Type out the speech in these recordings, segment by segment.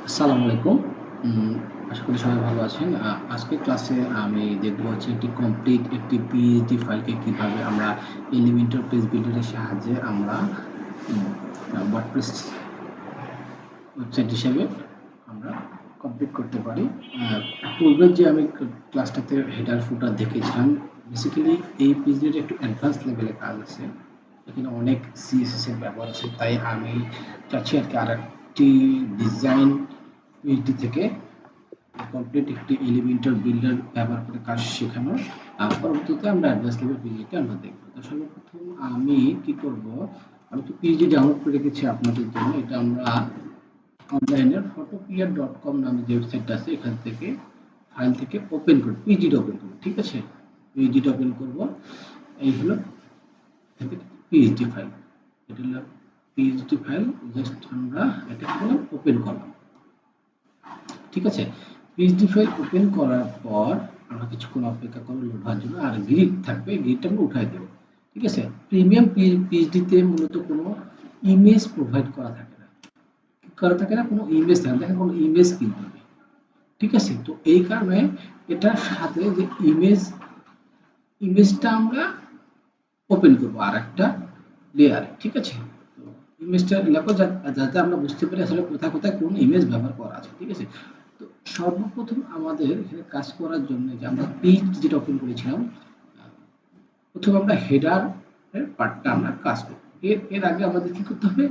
আসসালামু আলাইকুম। উম আশা করি সবাই ভালো আছেন। আজকের ক্লাসে আমি দেখব হচ্ছে একটি কমপ্লিট একটি পিএইচডি ফাইলকে কিভাবে আমরা এলিমেন্টর পেজ বিল্ডার এর সাহায্যে আমরা ওয়ার্ডপ্রেস ওয়েবসাইট হিসেবে আমরা কমপ্লিট করতে পারি। পূর্বে যে আমি ক্লাসটাতে হেডার ফুটার দেখিয়েছিলাম, বেসিক্যালি এই পেজের একটু অ্যাডভান্স লেভেলের কাজ আছে। এখানে অনেক সিএসএস এর ব্যবহার আছে, তাই আমি চাচ্ছি আর কি আরেকটি ডিজাইন পিএইচডি থেকে কমপ্লিট একটি এলিমেন্টাল বিল্ডার ব্যবহার করে কাজ শেখানো। পরবর্তীতে আমরা অ্যাডভান্স লেভেল পিএইচডি আমরা দেখব। তো সর্বপ্রথম আমি কি করব, আমি তো পিএইচডি ডাউনলোড করে রেখেছি আপনাদের জন্য। এটা আমরা অনলাইনে photopia.com নামে যে ওয়েবসাইটটা আছে এখান থেকে ফাইল থেকে ওপেন করব, পিএইচডি ওপেন করব। ঠিক আছে, পিএইচডি ওপেন করব। এই হলো পিএইচডি ফাইল, এটা হলো পিএইচডি ফাইল। জাস্ট আমরা এটা ওপেন করলাম। ঠিক আছে, পিএইচডি ফাইল ওপেন করার পর আমরা কিছুক্ষণ অপেক্ষা করব লোড হওয়ার জন্য। আর গ্রিড থাকবে, গ্রিডটা আমরা উঠাই দেব। ঠিক আছে, প্রিমিয়াম পিএইচডি তে মূলত কোনো ইমেজ প্রোভাইড করা থাকে না, কোনো ইমেজ থাকে না, দেখেন কোনো ইমেজ কিন্তু নেই। ঠিক আছে, তো এই কারণে এটার সাথে যে ইমেজটা আমরা ওপেন করব আর একটা লেয়ারে। ঠিক আছে, তো ইমেজটা লেখো যাতে আমরা বুঝতে পারি আসলে কোথায় কোথায় কোন ইমেজ ব্যবহার করা আছে। ঠিক আছে, তো সর্বপ্রথম আমাদের এখানে কাজ করার জন্য যে আমরা পেজ যেটা ওপেন করেছিলাম, প্রথমে আমরা হেডার এর পার্টটা আমরা কাজ করব। এর আগে আমাদের কি করতে হবে,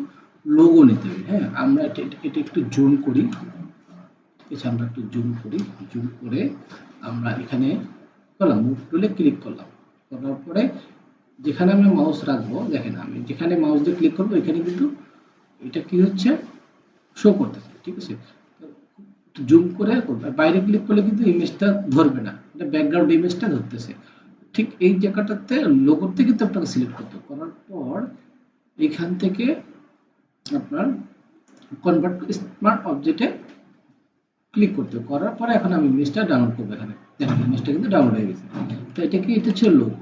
লোগো নিতে হবে। হ্যাঁ, আমরা এটা একটু জুম করি। ঠিক আছে, আমরা একটু জুম করি। জুম করে আমরা এখানে করলাম, মুভ টুলে ক্লিক করলাম। করার পরে যেখানে আমি মাউস রাখবো, দেখেন আমি যেখানে মাউস দিয়ে ক্লিক করবো এখানে কিন্তু এটা কি হচ্ছে, শো করতেছে। ঠিক আছে, জুম করে বাইরে ক্লিক করলে কিন্তু ইমেজটা ধরবে না, এটা ব্যাকগ্রাউন্ড ইমেজটা ধরতেছে। ঠিক এই জায়গাটাতে লোগোতে কিন্তু আপনাকে সিলেক্ট করতে হবে। করার পর এখান থেকে আপনার কনভার্ট টু স্মার্ট অবজেক্টে ক্লিক করতে হবে। করার পরে এখন আমি ইমেজটা ডাউনলোড করবো। এখানে দেখেন ইমেজটা কিন্তু ডাউনলোড হয়ে গেছে। তো এটা কি, এটা ছিল লোগো।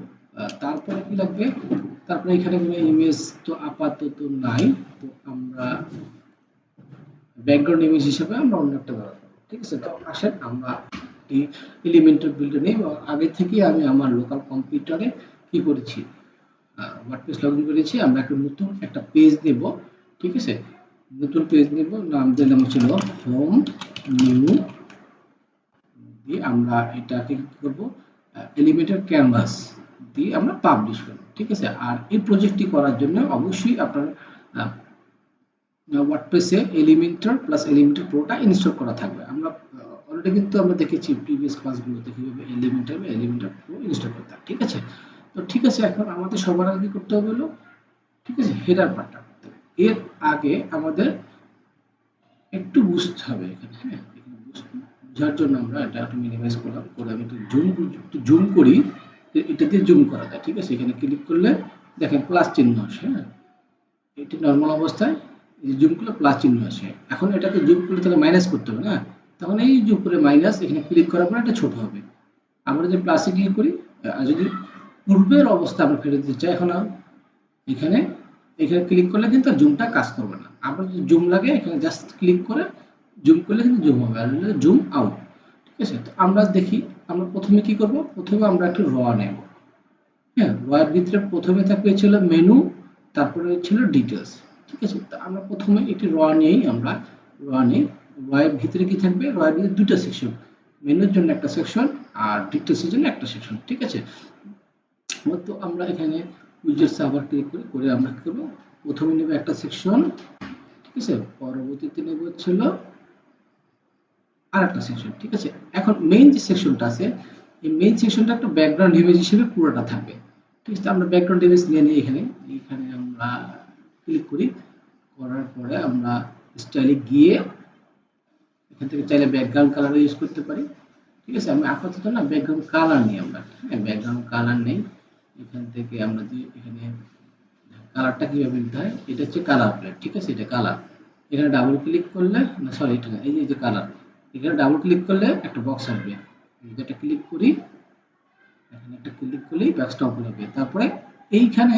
তারপরে কি লাগবে, তারপরে এখানে কোনো ইমেজ তো আপাতত নাই, তো আমরা ব্যাকগ্রাউন্ড ইমেজ হিসেবে আমরা অন্য একটা ব্যবহার করব। ঠিক আছে, তো আসেন আমরা এই এলিমেন্টাল বিল্ডার নেই। আগে থেকে আমি আমার লোকাল কম্পিউটারে কি করেছি, ওয়ার্ডপ্রেস লগইন করেছি। আমরা একটা নতুন একটা পেজ দেব। ঠিক আছে, নতুন পেজ নেব, নাম দিলাম ছিল হোম নিউ দিয়ে আমরা এটাকে কি করব, এলিমেন্টাল ক্যানভাস দিয়ে আমরা পাবলিশ করব। ঠিক আছে, আর এই প্রজেক্টটি করার জন্য অবশ্যই আপনার ওয়ার্ডপ্রেসে এলিমেন্টর প্লাস এলিমেন্টর প্রোটা ইনস্টল করা থাকবে। আমরা অলরেডি কিন্তু আমরা দেখেছি প্রিভিয়াস ক্লাসগুলোতে কিভাবে এলিমেন্টর প্রো ইনস্টল করতে হয়। ঠিক আছে, তো ঠিক আছে, এখন আমাদের সবার আগে করতে হবে হলো, ঠিক আছে, হেডার পার্টটা করতে হবে। এর আগে আমাদের একটু বুঝতে হবে এখানে। হ্যাঁ, বোঝার জন্য আমরা এটা একটু মিনিমাইজ করলাম, করে আমি একটু জুম করি। এটাতে জুম করা যায়। ঠিক আছে, এখানে ক্লিক করলে দেখেন প্লাস চিহ্ন আসে। হ্যাঁ, এটি নর্মাল অবস্থায় জুম করলে প্লাস চিহ্ন আসে। এখন এটাকে জুম করলে তাহলে মাইনাস করতে হবে না, তখন এই যে উপরে মাইনাস, এখানে ক্লিক করার পর এটা ছোট হবে। আমরা যদি প্লাসে ক্লিক করি, আর যদি পূর্বের অবস্থা আমরা ফেরত দিতে চাই, এখন এখানে এখানে ক্লিক করলে কিন্তু জুমটা কাজ করবে না। আবার যদি জুম লাগে, এখানে জাস্ট ক্লিক করে জুম করলে কিন্তু জুম হবে, আর জুম আউট। ঠিক আছে, তো আমরা দেখি আমরা প্রথমে কি করব, প্রথমে আমরা একটু র নেব। হ্যাঁ, র এর ভিতরে প্রথমে থাকবে ছিল মেনু, তারপরে ছিল ডিটেলস। ঠিক আছে, তো আমরা প্রথমে একটি র নিয়েই আমরা র নিই। র এর ভিতরে কি থাকবে, র এর ভিতরে দুটো সেকশন, মেনুর জন্য একটা সেকশন আর ডিটেলসের জন্য একটা সেকশন। ঠিক আছে, তো আমরা এখানে উইজার্ড সার্ভার ক্লিক করে আমরা কি করব, প্রথমে নেব একটা সেকশন। ঠিক আছে, পরবর্তীতে নেব ছিল আরেকটা সেকশন। ঠিক আছে, এখন মেইন যে সেকশনটা আছে, এই মেইন সেকশনটা একটা ব্যাকগ্রাউন্ড ইমেজ হিসেবে পুরোটা থাকবে। ঠিক আছে, আমরা ব্যাকগ্রাউন্ড ইমেজ নিয়ে নিই। এখানে এখানে আমরা ক্লিক করি। করার পরে আমরা স্টাইলে গিয়ে এখান থেকে চাইলে ব্যাকগ্রাউন্ড কালার ইউজ করতে পারি। ঠিক আছে, আমি আপাতত না ব্যাকগ্রাউন্ড কালার নিই আমরা। হ্যাঁ, ব্যাকগ্রাউন্ড কালার নেই। এখান থেকে আমরা যে এখানে কালারটা কিভাবে নিতে হয়, এটা হচ্ছে কালার প্লেট। ঠিক আছে, এটা কালার। এখানে ডাবল ক্লিক করলে, না সরি, এটা না, এই যে কালার, এখানে ডাবল ক্লিক করলে একটা বক্স আসবে। যেটা ক্লিক করি, এখানে একটা ক্লিক করলেই বক্সটা ওপেন হবে। তারপরে এইখানে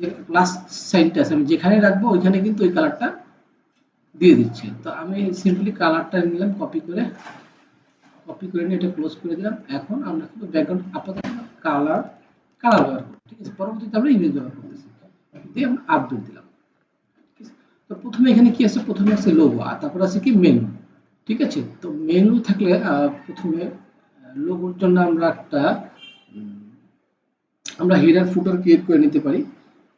যে প্লাস সাইনটা আছে, আমি যেখানে রাখবো ওইখানে কিন্তু ওই কালারটা দিয়ে দিচ্ছে। তো আমি সিম্পলি কালারটা নিলাম, কপি করে নিয়ে এটা ক্লোজ করে দিলাম। এখন আমরা কিন্তু ব্যাকগ্রাউন্ড আপাতত কালার কালার ব্যবহার করব, ঠিক আছে। পরবর্তীতে আমরা ইমেজ ব্যবহার করতেছি, দিয়ে আমরা আপডেট দিলাম, ঠিক আছে। তো প্রথমে এখানে কি আছে, প্রথমে আছে লোগো, আর তারপর আছে কি মেনু, ঠিক আছে। তো মেনু থাকলে প্রথমে লোগোর জন্য আমরা একটা আমরা হেডার ফুটার ক্রিয়েট করে নিতে পারি,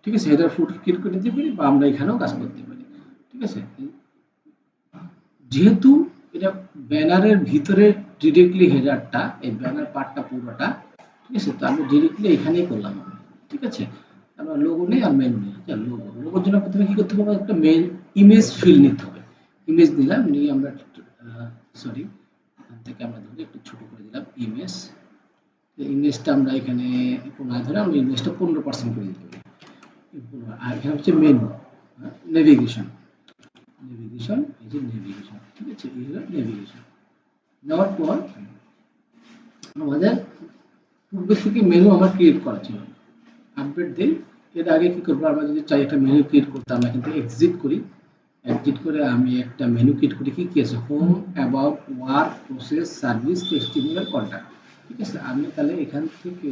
ঠিক আছে। হেডার ফুটার ক্রিয়েট করে নিতে পারি, বা আমরা এখানেও কাজ করতে পারি, ঠিক আছে। যেহেতু এটা ব্যানারের ভিতরে ডিরেক্টলি হেডারটা, এই ব্যানার পার্টটা পুরোটা, ঠিক আছে। তো আমি ডিরেক্টলি এখানেই করলাম আমি, ঠিক আছে। আমরা লোগো নেই আর মেনু নেই। আচ্ছা, লোগোর জন্য প্রথমে কি করতে হবে, একটা মেন ইমেজ ফিল নিতে হবে। ইমেজ নিলাম, নিয়ে আমরা সরি এখান থেকে আমরা ধরে একটু ছোট করে দিলাম ইমেজ। ইমেজটা আমরা এখানে কোনায় ধরে আমরা ইমেজটা 15% করে দিতে পারি। আর এখানে হচ্ছে মেনু, নেভিগেশন, এই যে নেভিগেশন, ঠিক আছে। এই হলো নেভিগেশন। দেওয়ার পর আমাদের পূর্বে থেকে মেনু আমার ক্রিয়েট করা ছিল, আপডেট দিই। এর আগে কি করবো, আমরা যদি চাই একটা মেনু ক্রিয়েট করতে, আমরা কিন্তু এক্সিট করি, এক্সিট করে আমি একটা মেনু ক্রিয়েট করি। কি কি আছে, home, about, work, process, service, testimonial, contact, ঠিক আছে। আমি তাহলে এখান থেকে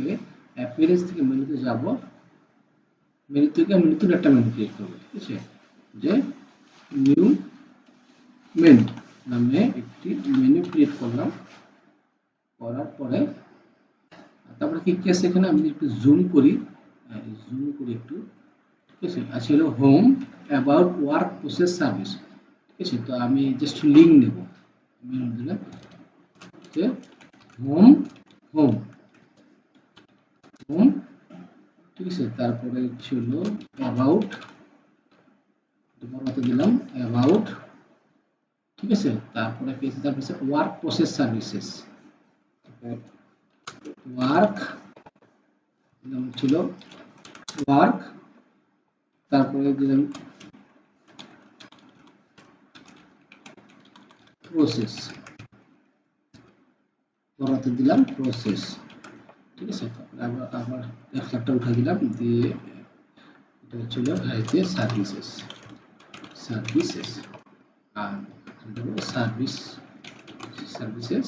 অ্যাপিয়ারেন্স থেকে মেনুতে যাব, মেনু থেকে আমি নতুন একটা মেনু ক্রিয়েট করবো, ঠিক আছে। যে নিউ মেনু নামে একটি মেনু ক্রিয়েট করলাম, করার পরে তারপরে কি কি আছে এখানে, আমি একটু জুম করি, একটু, ঠিক আছে। আছে হলো home, about, work, process, service, ঠিক আছে। তো আমি জাস্ট লিঙ্ক নেব, মেনু দিলাম যে হোম, হোম, হোম, ঠিক আছে। তারপরে ছিল অ্যাবাউট, বড়তে দিলাম অ্যাবাউট, ঠিক আছে। তারপরে কি আছে, তারপরে ওয়ার্ক, প্রসেস, সার্ভিসেস, ওয়ার্ক ছিল ওয়ার্ক, তারপরে দিলাম প্রসেস, বড়তে দিলাম প্রসেস, ঠিক আছে। তারপরে আবার একটা উঠে দিলাম, দিয়ে এটা ছিল হাইতে সার্ভিসেস, সার্ভিসেস, আর সার্ভিস, সার্ভিসেস।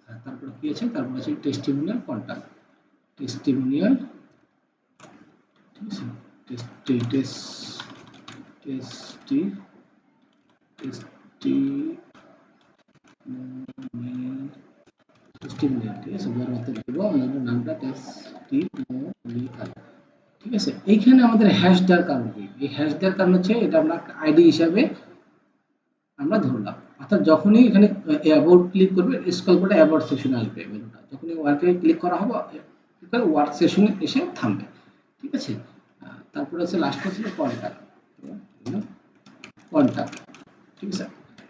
আর তারপরে কি আছে, তারপরে আছে টেস্টিমোনিয়াল, কন্টাক্ট, টেস্টিমোনিয়াল, ঠিক আছে। টেস্টি টেস্টি টেস্টিমোনিয়াল, ঠিক আছে। বড় হাতে দেব, আমাদের নামটা টেস্টিমোনিয়াল, ঠিক আছে। এইখানে আমাদের হ্যাশ দেওয়ার কারণ কি, এই হ্যাশ দেওয়ার কারণ হচ্ছে এটা আমরা আইডি হিসাবে আমরা ধরলাম। অর্থাৎ যখনই এখানে অ্যাবাউট ক্লিক করবে, স্ক্রল করে অ্যাবাউট সেকশনে আসবে মেনুটা, যখনই ওয়ার্কে ক্লিক করা হবে ওয়ার্ক সেকশনে এসে থামবে, ঠিক আছে। তারপরে আছে লাস্টে ছিল কন্টাক্ট, কন্টাক্ট, ঠিক আছে।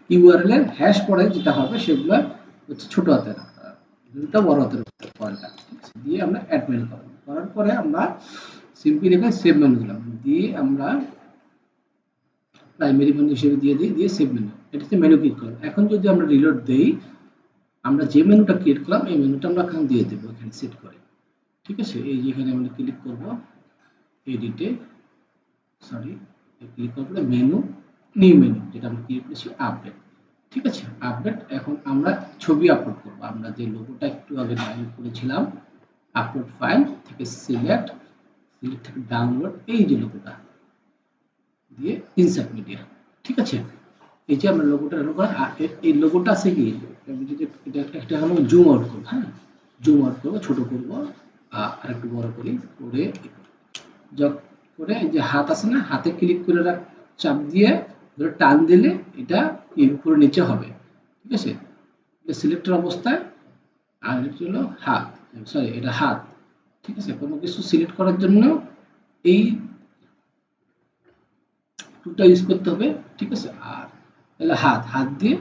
ইউআরএল এর হ্যাশ পরে যেটা হবে সেগুলো হচ্ছে ছোট হাতের, দুটো বড় হাতের কন্টাক্ট, ঠিক আছে। দিয়ে আমরা অ্যাড মেনু করব, করার পরে আমরা সিম্পলি এখানে সেভ মেনু দিলাম, দিয়ে আমরা প্রাইমারি মেনু হিসেবে দিয়ে দিই, দিয়ে সেভ মেনু, এটা হচ্ছে মেনু ক্লিক করলাম। এখন যদি আমরা রিলোড দেই, আমরা যে মেনুটা ক্রিয়েট করলাম এই মেনুটা আমরা এখানে দিয়ে দেবো, এখানে সেট করে, ঠিক আছে। এই যে এখানে আমরা ক্লিক করব, এডিটে সরি ক্লিক করার পরে মেনু, নিউ মেনু, যেটা আমরা ক্রিয়েট করেছি আপডেট, ঠিক আছে। আপডেট। এখন আমরা ছবি আপলোড করব, আমরা যে লোগোটা একটু আগে ডাউনলোড করেছিলাম, আপলোড ফাইল থেকে সিলেক্ট, থেকে ডাউনলোড, এই যে লোগোটা দিয়ে ইনসার্ট মিডিয়া, ঠিক আছে। এই যে আমরা লোগোটা এই লোগোটা আছে কি, আমি যদি এটা একটা হলো জুম আউট করব, হ্যাঁ, জুম আউট করব, ছোট করব, আর একটু বড় করি, করে করে যে হাত আছে না, হাতে ক্লিক করে চাপ দিয়ে ধরে টান দিলে এটা উপরে নিচে হবে, ঠিক আছে। এটা সিলেক্টের অবস্থায়, আর এটা হলো হাত, সরি এটা হাত, ঠিক আছে। কোনো কিছু সিলেক্ট করার জন্য এই টুলটা ইউজ করতে হবে, ঠিক আছে। আর তাহলে হাত, হাত দিয়ে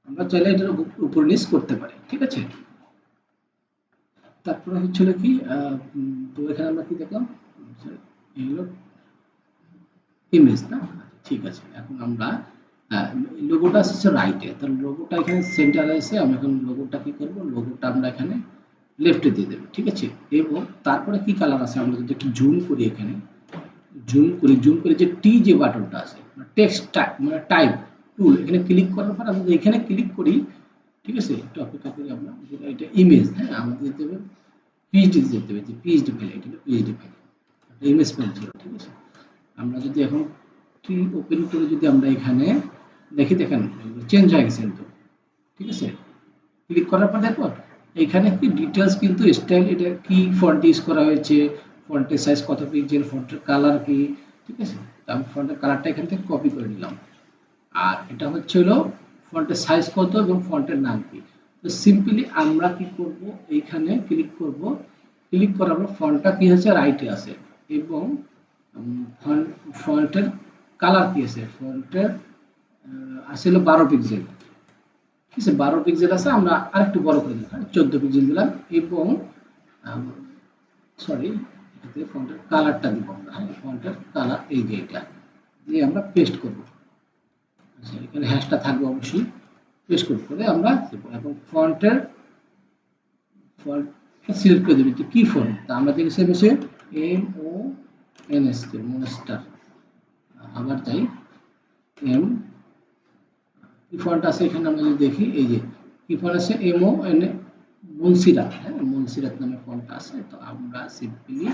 আমরা চাইলে এটার উপর নিচ করতে পারি, ঠিক আছে। তারপরে হচ্ছিল কি, তো এখানে আমরা কি দেখলাম, এগুলো ইমেজ না, ঠিক আছে। এখন আমরা লোগোটা আসছে রাইটে, তাহলে লোগোটা এখানে সেন্টারে এসে আমি এখন লোগোটা কি করব, লোগোটা আমরা এখানে লেফটে দিয়ে দেবো, ঠিক আছে। এবং তারপরে কি কালার আছে, আমরা যদি একটু জুম করি এখানে, জুম করে যে টি যে বাটনটা আছে টেক্সট টাইপ মানে টাইপ টুল, এখানে ক্লিক করার পর আমরা এখানে ক্লিক করি, ঠিক আছে, একটু অপেক্ষা করি আমরা, যেটা এটা ইমেজ, হ্যাঁ আমাদের যেতে হবে পিএইচডি যেতে হবে, যে পিএইচডি ফাইল, এটা পিএইচডি ফাইল, ইমেজ ফাইল ছিল, ঠিক আছে। আমরা যদি এখন টি ওপেন করে যদি আমরা এখানে দেখি, দেখেন চেঞ্জ হয়ে গেছে কিন্তু, ঠিক আছে। ক্লিক করার পর দেখো এখানে কি ডিটেলস কিন্তু স্টাইল, এটা কি ফন্ট ইউজ করা হয়েছে, ফন্টের সাইজ কত পিক্সেল, ফন্টের কালার কি, ঠিক আছে। তো আমি ফন্টের কালারটা এখান থেকে কপি করে নিলাম, আর এটা হচ্ছে হলো ফন্টের সাইজ কত এবং ফন্টের নাম কি। তো সিম্পলি আমরা কি করব, এইখানে ক্লিক করব, ক্লিক করার পর ফন্টটা কি হচ্ছে রাইটে আছে, এবং ফন্টের কালার কি আছে, ফন্টের আছে হলো 12 পিক্সেল, ঠিক আছে, 12 পিক্সেল আছে, আমরা আরেকটু বড় করে দিলাম, 14 পিক্সেল দিলাম, এবং সরি এটাতে ফন্টের কালারটা দিব আমরা, হ্যাঁ ফন্টের কালার এই যে এটা দিয়ে আমরা পেস্ট করব। আচ্ছা এখানে হ্যাশটা থাকবে অবশ্যই, পেস্ট করে আমরা এবং ফন্টের ফন্ট সিলেক্ট করে দেব যে কি ফন্ট, তা আমরা দেখেছি বসে এম ও এন এস কে মনস্টার, আবার যাই এম কি ফন্ট আছে এখানে আমরা যদি দেখি, এই যে কি ফন্ট আছে এম ও এন মুনসিরাত, হ্যাঁ মুনসিরাত নামে ফন্ট আছে। তো আমরা সিম্পলি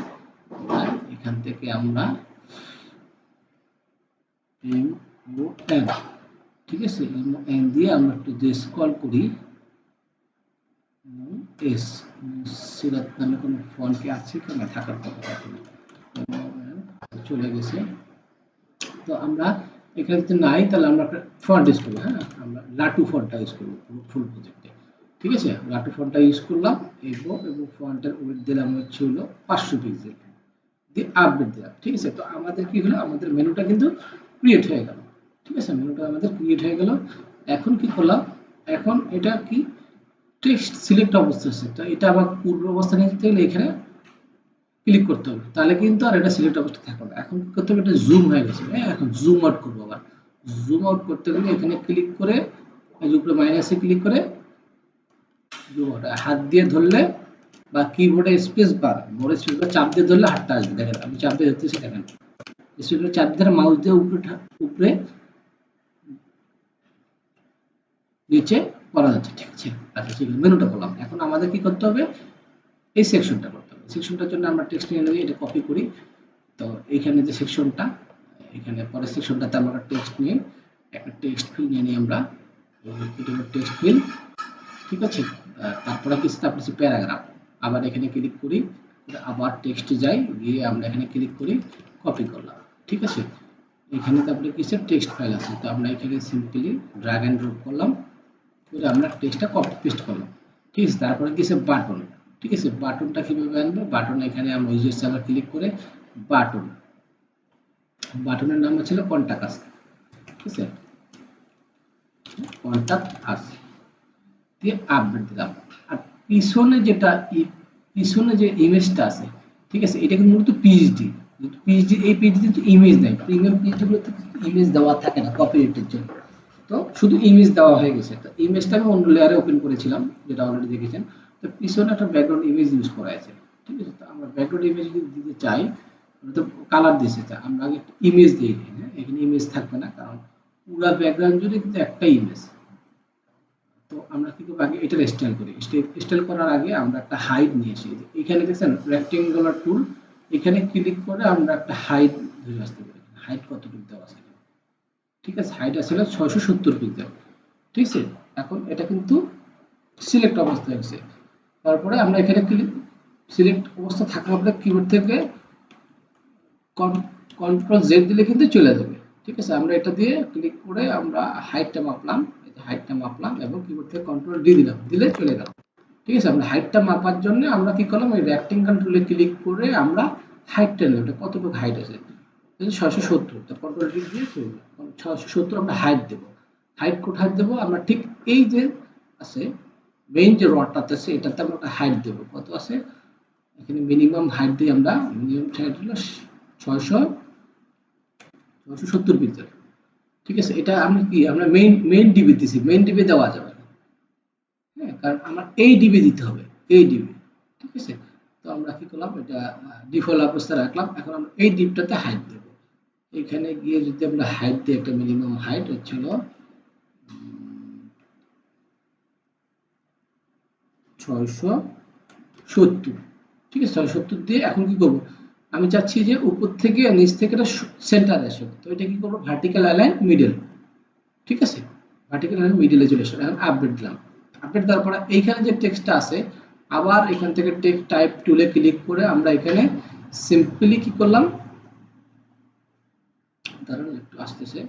এখান থেকে আমরা এম ও এন, ঠিক আছে, এম ও এন দিয়ে আমরা একটু যে স্ক্রল করি, এস মুনসিরাত নামে কোনো ফন্ট কি আছে কিনা, থাকার কথা এখন চলে গেছে। তো আমরা এখানে যদি নাই তাহলে আমরা একটা ফন্ট ইউজ করবো, হ্যাঁ আমরা লাটু ফন্টটা ইউজ করবো ফুল প্রজেক্টে, ঠিক আছে। লাটু ফন্টটা ইউজ করলাম এবং ফন্টের ওয়েট দিলাম হচ্ছে হলো 500 পিক্সেল দিয়ে আপডেট দিলাম, ঠিক আছে। তো আমাদের কি হলো, আমাদের মেনুটা কিন্তু ক্রিয়েট হয়ে গেল, ঠিক আছে, মেনুটা আমাদের ক্রিয়েট হয়ে গেল। এখন কি করলাম, এখন এটা কি টেক্সট সিলেক্ট অবস্থা আছে, তো এটা আবার পূর্ব অবস্থা নিয়ে যেতে গেলে এখানে ক্লিক করতে হবে, তাহলে কিন্তু আর এটা সিলেক্ট অবস্থা থাকবে না। এখন কি করতে হবে, এটা জুম হয়ে গেছে, হ্যাঁ এখন জুম আউট করবো। আবার জুম আউট করতে গেলে এখানে ক্লিক করে এই যে উপরে মাইনাসে ক্লিক করে জুম আউট, হাত দিয়ে ধরলে বা কিবোর্ডে স্পেস বার, বড় স্পেস বার চাপ দিয়ে ধরলে হাতটা আসবে, দেখেন আমি চাপ দিয়ে ধরতেছি, দেখেন স্পেস বার চাপ দিয়ে মাউস দিয়ে উপরে উপরে নিচে করা যাচ্ছে, ঠিক আছে। আচ্ছা ঠিক আছে, মেনুটা করলাম, এখন আমাদের কি করতে হবে, এই সেকশনটা করতে হবে। সেকশনটার জন্য আমরা টেক্সট নিয়ে নেই, এটা কপি করি। তো এইখানে যে সেকশনটা, এখানে পরের সেকশনটাতে আমরা টেক্সট নিয়ে একটা টেক্সট ফিল নিয়ে নিই আমরা, এটা হলো টেক্সট ফিল, ঠিক আছে। তারপরে কি সেটা আপনি প্যারাগ্রাফ, আবার এখানে ক্লিক করি, আবার টেক্সটে যাই, গিয়ে আমরা এখানে ক্লিক করি, কপি করলাম, ঠিক আছে। এখানে তো আপনি কিছু টেক্সট ফাইল আছে, তো আমরা এখানে সিম্পলি ড্র্যাগ এন্ড ড্রপ করলাম, করে আমরা টেক্সটটা কপি পেস্ট করলাম, ঠিক আছে। তারপরে কিছু বাটন, ঠিক আছে, বাটনটা কিভাবে আনবো, বাটন এখানে আমরা ইউজার আবার ক্লিক করে বাটন, বাটনের নাম ছিল কন্টাক্ট আস, ঠিক আছে, কন্টাক্ট আস দিয়ে আপডেট দিলাম। আর পিছনে যেটা পিছনে যে ইমেজটা আছে, ঠিক আছে, এটা কিন্তু মূলত পিএইচডি, পিএইচডি এই পিএইচডি কিন্তু ইমেজ নাই, প্রিমিয়াম পিএইচডি গুলোতে ইমেজ দেওয়া থাকে না কপিরাইটের জন্য, তো শুধু ইমেজ দেওয়া হয়ে গেছে। তো ইমেজটা আমি অন্য লেয়ারে ওপেন করেছিলাম, যেটা অলরেডি দেখেছেন। তো পিছনে একটা ব্যাকগ্রাউন্ড ইমেজ ইউজ করা আছে, ঠিক আছে। তো আমরা ব্যাকগ্রাউন্ড ইমেজ যদি দিতে চাই, আমরা তো কালার দিয়েছে, আমরা আগে ইমেজ দিয়ে দিই, হ্যাঁ এখানে ইমেজ থাকবে না, কারণ পুরো ব্যাকগ্রাউন্ড জুড়ে কিন্তু একটাই ইমেজ। তো আমরা কি করব, আগে এটা স্টাইল করি, স্টাইল করার আগে আমরা একটা হাইট নিয়ে আসি, এখানে দেখছেন রেক্টেঙ্গুলার টুল, এখানে ক্লিক করে আমরা একটা হাইট ধরে আসতে পারি, হাইট কতটুকু দেওয়া আছে, ঠিক আছে, হাইট আছে 670 পিক্সেল, ঠিক আছে। এখন এটা কিন্তু সিলেক্ট অবস্থা হয়েছে, তারপরে আমরা এখানে ক্লিক, সিলেক্ট অবস্থা থাকা আমরা কিবোর্ড থেকে কন্ট্রোল জেড দিলে কিন্তু চলে যাবে, ঠিক আছে। আমরা এটা দিয়ে ক্লিক করে আমরা হাইটটা মাপলাম, এই যে হাইটটা মাপলাম এবং কিবোর্ড থেকে কন্ট্রোল ডি দিলাম, দিলে চলে গেল, ঠিক আছে। আমরা হাইটটা মাপার জন্য আমরা কি করলাম, এই রেক্টেঙ্গল টুলে ক্লিক করে আমরা হাইটটা নিলাম, এটা কতটুকু হাইট আছে, 670, তো কন্ট্রোল ডি দিয়ে 670 আমরা হাইট দেব। হাইট কোথায় দেব, আমরা ঠিক এই যে আছে মেইন যে রডটাতে আছে এটাতে আমরা একটা হাইট দেব, কত আছে এখানে মিনিমাম হাইট দিয়ে আমরা, মিনিমাম হাইট হলো 670 পিক্সেল, ঠিক আছে। এটা আমি কি আমরা মেইন ডিবি দিছি, মেইন ডিবি দেওয়া যাবে না, হ্যাঁ কারণ আমার এই ডিবি দিতে হবে, এই ডিবি, ঠিক আছে। তো আমরা কি করলাম, এটা ডিফল্ট অবস্থায় রাখলাম। এখন আমরা এই ডিপটাতে হাইট দেব। এখানে গিয়ে যদি আমরা হাইট দিই, একটা মিনিমাম হাইট হচ্ছিল 670, ঠিক আছে, 670 দিয়ে এখন কি করব, আমি চাচ্ছি যে উপর থেকে নিচ থেকে এটা সেন্টারে আসে, তো এটা কি করব, ভার্টিক্যাল অ্যালাইন মিডল, ঠিক আছে, ভার্টিক্যাল অ্যালাইন মিডলে চলে আসে। এখন আপডেট দিলাম। আপডেট দেওয়ার পরে এইখানে যে টেক্সটটা আছে, আবার এখান থেকে টেক্সট টাইপ টুলে ক্লিক করে আমরা এখানে সিম্পলি কি করলাম, দাঁড়ান একটু আসতেছে,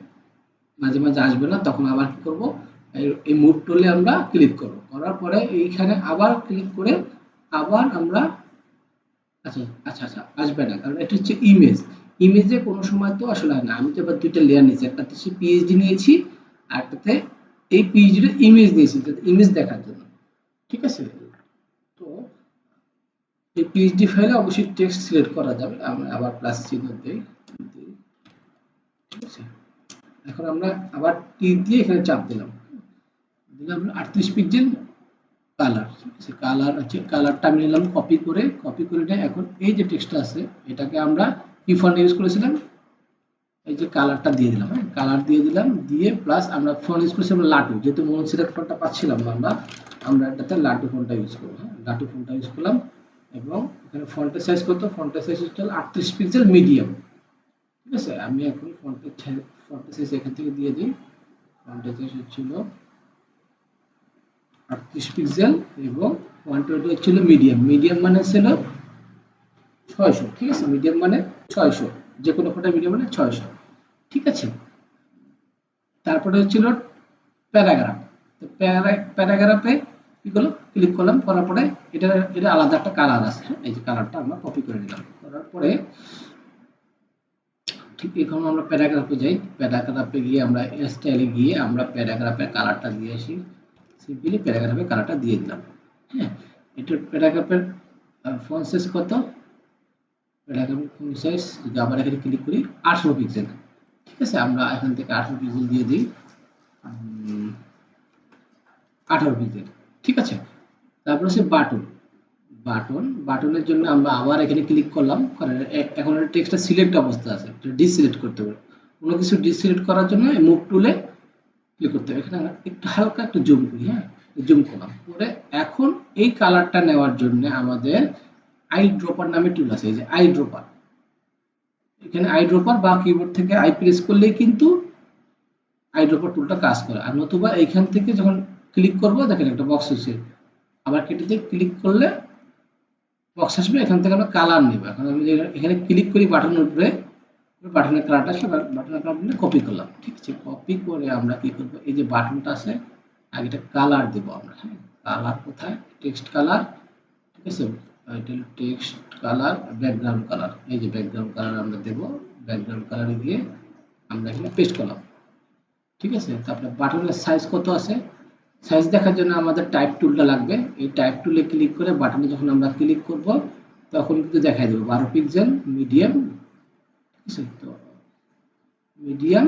মাঝে মাঝে আসবে না, তখন আবার কি করব, এই মুভ টুলে আমরা ক্লিক করব, করার পরে এইখানে আবার ক্লিক করে আবার আমরা, আচ্ছা আচ্ছা আচ্ছা আসবে না, কারণ এটা হচ্ছে ইমেজ। ইমেজে কোনো সময় তো আসলে হয় না। আমি তো এবার দুইটা লেয়ার নিয়েছি, একটাতে হচ্ছে পিএইচডি নিয়েছি, আর একটাতে এই পিএইচডির ইমেজ নিয়েছি, ইমেজ দেখার জন্য, ঠিক আছে। তো এই পিএইচডি ফাইলে অবশ্যই টেক্সট সিলেক্ট করা যাবে, আমরা আবার প্লাস চিহ্ন দিই, ঠিক আছে। এখন আমরা আবার টি দিয়ে এখানে চাপ দিলাম, দিলাম 38 পিক্সেল কালার, ঠিক আছে। কালার আছে, কালারটা আমি নিলাম কপি করে নিয়ে এখন এই যে টেক্সটটা আছে এটাকে আমরা কি ফন্ট ইউজ করেছিলাম, এই যে কালারটা দিয়ে দিলাম, হ্যাঁ কালার দিয়ে দিলাম, দিয়ে প্লাস আমরা ফন্ট ইউজ করেছিলাম লাটু, যেহেতু মনোসিলেক্ট ফন্টটা পাচ্ছিলাম না আমরা এটাতে লাটু ফন্টটা ইউজ করব, হ্যাঁ লাটু ফন্টটা ইউজ করলাম। এবং এখানে ফন্টের সাইজ কত, ফন্টের সাইজ হচ্ছে 38 পিক্সেল মিডিয়াম, ঠিক আছে। আমি এখন ফন্টের সাইজ এখান থেকে দিয়ে দিই, ফন্টের সাইজ হচ্ছিল 38 পিক্সেল এবং 120 হচ্ছিল মিডিয়াম, মিডিয়াম মানে ছিল 600, ঠিক আছে, মিডিয়াম মানে 600, যে কোনো ফন্টের মিডিয়াম মানে 600, ঠিক আছে। তারপরে হচ্ছিল প্যারাগ্রাফ, তো প্যারাগ্রাফে কি করলাম, ক্লিক করলাম, করার পরে এটা আলাদা একটা কালার আছে, এই যে কালারটা আমরা কপি করে নিলাম, করার পরে ঠিক এখন আমরা প্যারাগ্রাফে যাই, প্যারাগ্রাফে গিয়ে আমরা স্টাইলে গিয়ে আমরা প্যারাগ্রাফের কালারটা দিয়ে আসি, সিম্পলি প্যারাগ্রাফের কালারটা দিয়ে দিলাম, হ্যাঁ। এটা প্যারাগ্রাফের ফন্ট সাইজ কত, প্যারাগ্রাফের ফন্ট সাইজ যদি আবার এখানে ক্লিক করি 18 পিক্সেল, ঠিক আছে। আমরা এখান থেকে 18 পিক্সেল দিয়ে দিই, 18 পিক্সেল, ঠিক আছে। তারপর হচ্ছে বাটনের জন্য আমরা আবার এখানে ক্লিক করলাম, এখন টেক্সটটা সিলেক্ট অবস্থা আছে, ডিসিলেক্ট করতে হবে। কোনো কিছু ডিসিলেক্ট করার জন্য মুভ টুলে ক্লিক করতে হবে। এখানে একটু হালকা একটু জুম করি, হ্যাঁ জুম করলাম, করে এখন এই কালারটা নেওয়ার জন্য আমাদের আই ড্রপার নামে টুল আছে, এই যে আই ড্রপার, এখানে আই ড্রপার বা কিবোর্ড থেকে আই প্রেস করলেই কিন্তু আই ড্রপার টুলটা কাজ করে। আর নতুবা এইখান থেকে যখন ক্লিক করবো, দেখেন একটা বক্স হচ্ছে, আবার কেটে দিয়ে ক্লিক করলে বক্স আসবে, এখান থেকে আমরা কালার নেব। এখন আমি এখানে ক্লিক করি বাটনের উপরে, বাটনের কালারটা আসবে, বাটনের কালারটা কপি করলাম, ঠিক আছে। কপি করে আমরা কি করব, এই যে বাটনটা আছে আগে এটা কালার দেব আমরা, হ্যাঁ কালার কোথায়, টেক্সট কালার, ঠিক আছে, title text colour, background colour, এই যে ব্যাকগ্রাউন্ড কালার আমরা দেব, ব্যাকগ্রাউন্ড কালারে গিয়ে আমরা এখানে পেস্ট করলাম, ঠিক আছে। তারপরে বাটনের সাইজ কত আছে, সাইজ দেখার জন্য আমাদের টাইপ টুলটা লাগবে, এই টাইপ টুলে ক্লিক করে বাটনে যখন আমরা ক্লিক করব তখন কিন্তু দেখাই দেবে 12 পিক্সেল মিডিয়াম, ঠিক আছে। তো মিডিয়াম,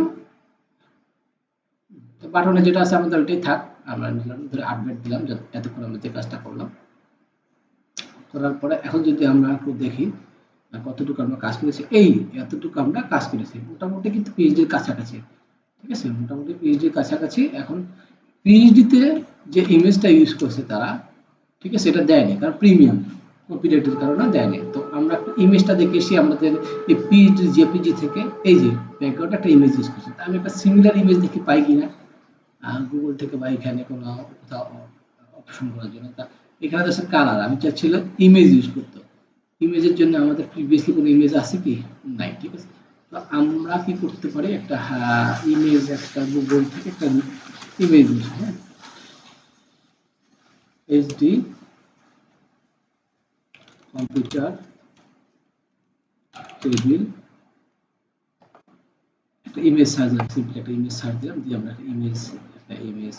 তো বাটনে যেটা আছে আমাদের ওইটাই থাক, আমরা নিলাম, ধরে আপডেট দিলাম, এতক্ষণ আমরা যে কাজটা করলাম, করার পরে এখন যদি আমরা একটু দেখি কতটুকু আমরা কাজ করেছি, এই এতটুকু আমরা কাজ করেছি, মোটামুটি কিন্তু পিএইচডির কাছাকাছি, ঠিক আছে, মোটামুটি পিএইচডির কাছাকাছি। এখন পিএইচডিতে যে ইমেজটা ইউজ করছে তারা, ঠিক আছে, এটা দেয়নি, কারণ প্রিমিয়াম কপিরাইটের কারণে দেয়নি। তো আমরা একটা ইমেজটা দেখে এসে আমাদের এই পিএইচডি জেপিজি থেকে এই যে ব্যাকগ্রাউন্ড একটা ইমেজ ইউজ করছে, আমি একটা সিমিলার ইমেজ দেখি পাই কিনা গুগল থেকে বা এখানে কোনো কোথাও অপশন করার জন্য, তা এখানে আছে কালার, আমি চাচ্ছিলাম ইমেজ ইউজ করতে, ইমেজের জন্য আমাদের প্রিভিয়াসলি কোনো ইমেজ আছে কি, নাই, ঠিক আছে। তো আমরা কি করতে পারি, একটা ইমেজ, একটা গুগল থেকে একটা ইমেজ, হ্যাঁ এইচডি কম্পিউটার টেবিল, একটা ইমেজ সার্চ দিলাম, সিম্পলি একটা ইমেজ সার্চ দিলাম, দিয়ে আমরা একটা ইমেজ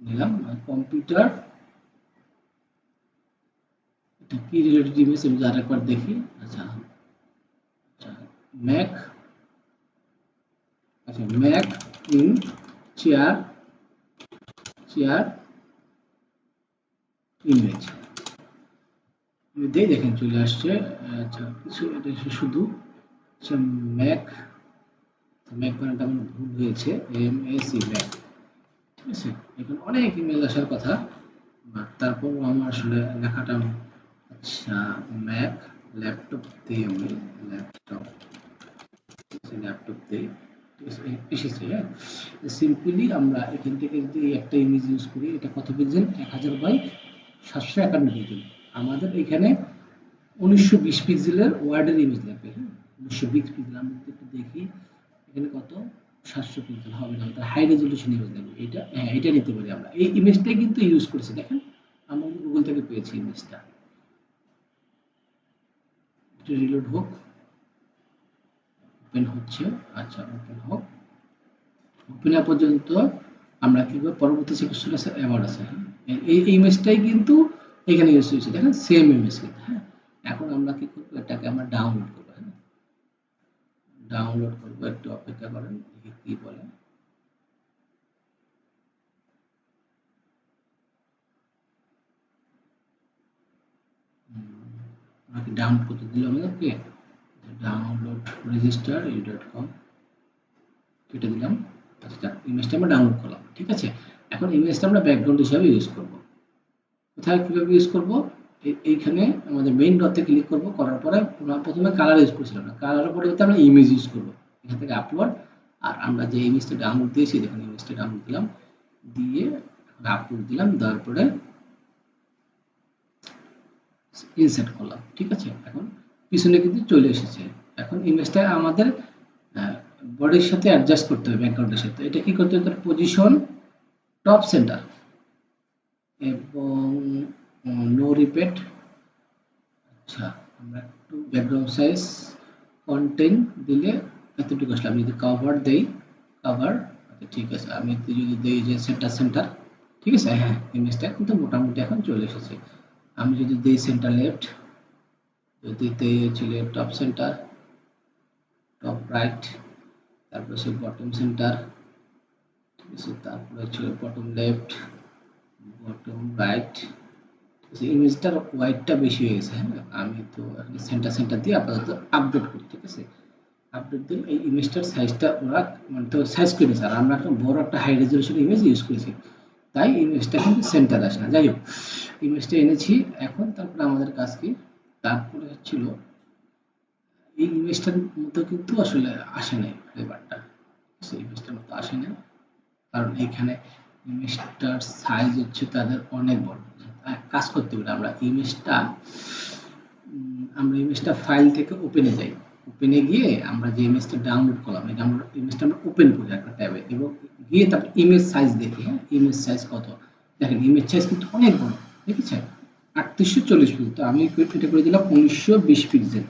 নিলাম, কম্পিউটার, এটা কি রিলেটেড ইমেজ আমি আরেকবার দেখি, আচ্ছা আচ্ছা ম্যাক, আচ্ছা Mac in chair, chair image, দিয়ে দেখেন চলে আসছে। আচ্ছা কিছু এটা শুধু ম্যাক, ম্যাক বানানটা আমার ভুল হয়েছে, MAC ম্যাক, ঠিক আছে। এখন অনেক ইমেল আসার কথা, তারপর আমার আসলে লেখাটা আচ্ছা ম্যাক ল্যাপটপ দিয়ে আমি ল্যাপটপ ল্যাপটপ দিয়ে এসেছে, হ্যাঁ। সিম্পলি আমরা এখান থেকে যদি একটা ইমেজ ইউজ করি, এটা কত পিক্সেল, 1000 বাই 751 পিক্সেল। আমাদের এখানে 1920 পিক্সেলের ওয়ার্ডের ইমেজ লাগবে, হ্যাঁ। 1920 পিক্সেল আমরা যদি একটু দেখি এখানে কত, 700 পিক্সেল হবে না, এটা হাই রেজলিউশন ইমেজ লাগবে। এটা হ্যাঁ এটা নিতে পারি আমরা, এই ইমেজটাই কিন্তু ইউজ করেছি দেখেন, আমরা গুগল থেকে পেয়েছি ইমেজটা। এটা রিলোড হোক, ওপেন হচ্ছে, আচ্ছা ওপেন হোক। ওপেন হওয়া পর্যন্ত আমরা কি করব, পরবর্তী সেকশন আছে অ্যাওয়ার্ড আছে, হ্যাঁ। এই ইমেজটাই কিন্তু এখানে ইউজ হয়েছে দেখেন, সেম ইমেজ কিন্তু, হ্যাঁ। এখন আমরা কি করব, এটাকে আমরা ডাউনলোড করব, হ্যাঁ। ডাউনলোড করব, একটু অপেক্ষা করেন দেখি কি বলে। আমাকে ডাউনলোড করতে দিল আমাদেরকে, ডাউনলোড রেজিস্টার u.com কেটে দিলাম। আচ্ছা ইমেজটা আমরা ডাউনলোড করলাম, ঠিক আছে। এখন ইমেজটা আমরা ব্যাকগ্রাউন্ড হিসাবে ইউজ করব। কোথায় কিভাবে ইউজ করব, এইখানে আমাদের মেইন ডটে ক্লিক করব, করার পরে আমরা প্রথমে কালার ইউজ করছিলাম না, কালারের পরিবর্তে আমরা ইমেজ ইউজ করব। এখান থেকে আপলোড, আর আমরা যে ইমেজটা ডাউনলোড দিয়েছি দেখুন, ইমেজটা ডাউনলোড দিলাম, দিয়ে আপলোড দিলাম, দেওয়ার পরে ইনসার্ট করলাম, ঠিক আছে। এখন পিছনে কিন্তু চলে এসেছে। এখন ইমেজটা আমাদের বডির সাথে অ্যাডজাস্ট করতে হবে, ব্যাকগ্রাউন্ডের সাথে। এটা কি করতে হবে, পজিশন টপ সেন্টার এবং নো রিপিট। আচ্ছা আমরা একটু ব্যাকগ্রাউন্ড সাইজ কন্টেন্ট দিলে এতটুকু আসলে, আমি যদি কভার দেই, কভার, আচ্ছা ঠিক আছে, আমি যদি দেই যে সেন্টার সেন্টার, ঠিক আছে, হ্যাঁ ইমেজটা কিন্তু মোটামুটি এখন চলে এসেছে। আমি যদি দেই সেন্টার লেফট, যদি দেই হচ্ছে টপ সেন্টার, টপ রাইট, তারপর হচ্ছে বটম সেন্টার, ঠিক আছে, তারপরে হচ্ছে বটম লেফট, বটম রাইট, ইমেজটার ওয়াইডটা বেশি হয়ে গেছে, হ্যাঁ। আমি তো এখন সেন্টার সেন্টার দিয়ে আপাতত আপডেট করি, ঠিক আছে। আপডেট দিন, এই ইমেজটার সাইজটা ওরা মানে তো সাইজ করে নিয়েছে, আর আমরা একটা বড় একটা হাই রেজলিউশন ইমেজ ইউজ করেছি, তাই ইমেজটা কিন্তু সেন্টার আসে না। যাই হোক, ইমেজটা এনেছি, এখন তারপরে আমাদের কাজ কি, তারপরে হচ্ছিল এই ইমেজটার মতো কিন্তু আসলে আসে নাই ফ্লেভারটা, সেই ইমেজটার মতো আসে না, কারণ এখানে ইমেজটার সাইজ হচ্ছে তাদের অনেক বড়। কাজ করতে পারি আমরা ইমেজটা, আমরা ইমেজটা ফাইল থেকে ওপেনে যাই, ওপেনে গিয়ে আমরা যে ইমেজটা ডাউনলোড করলাম, এই ডাউনলোড ইমেজটা আমরা ওপেন করি একটা ট্যাবে, এবং গিয়ে তারপর ইমেজ সাইজ দেখি, হ্যাঁ ইমেজ সাইজ কত, দেখেন ইমেজ সাইজ কিন্তু অনেক বড়, ঠিক আছে, 3840 পিক্সেল। তো আমি এটা করে দিলাম 1920 পিক্সেল,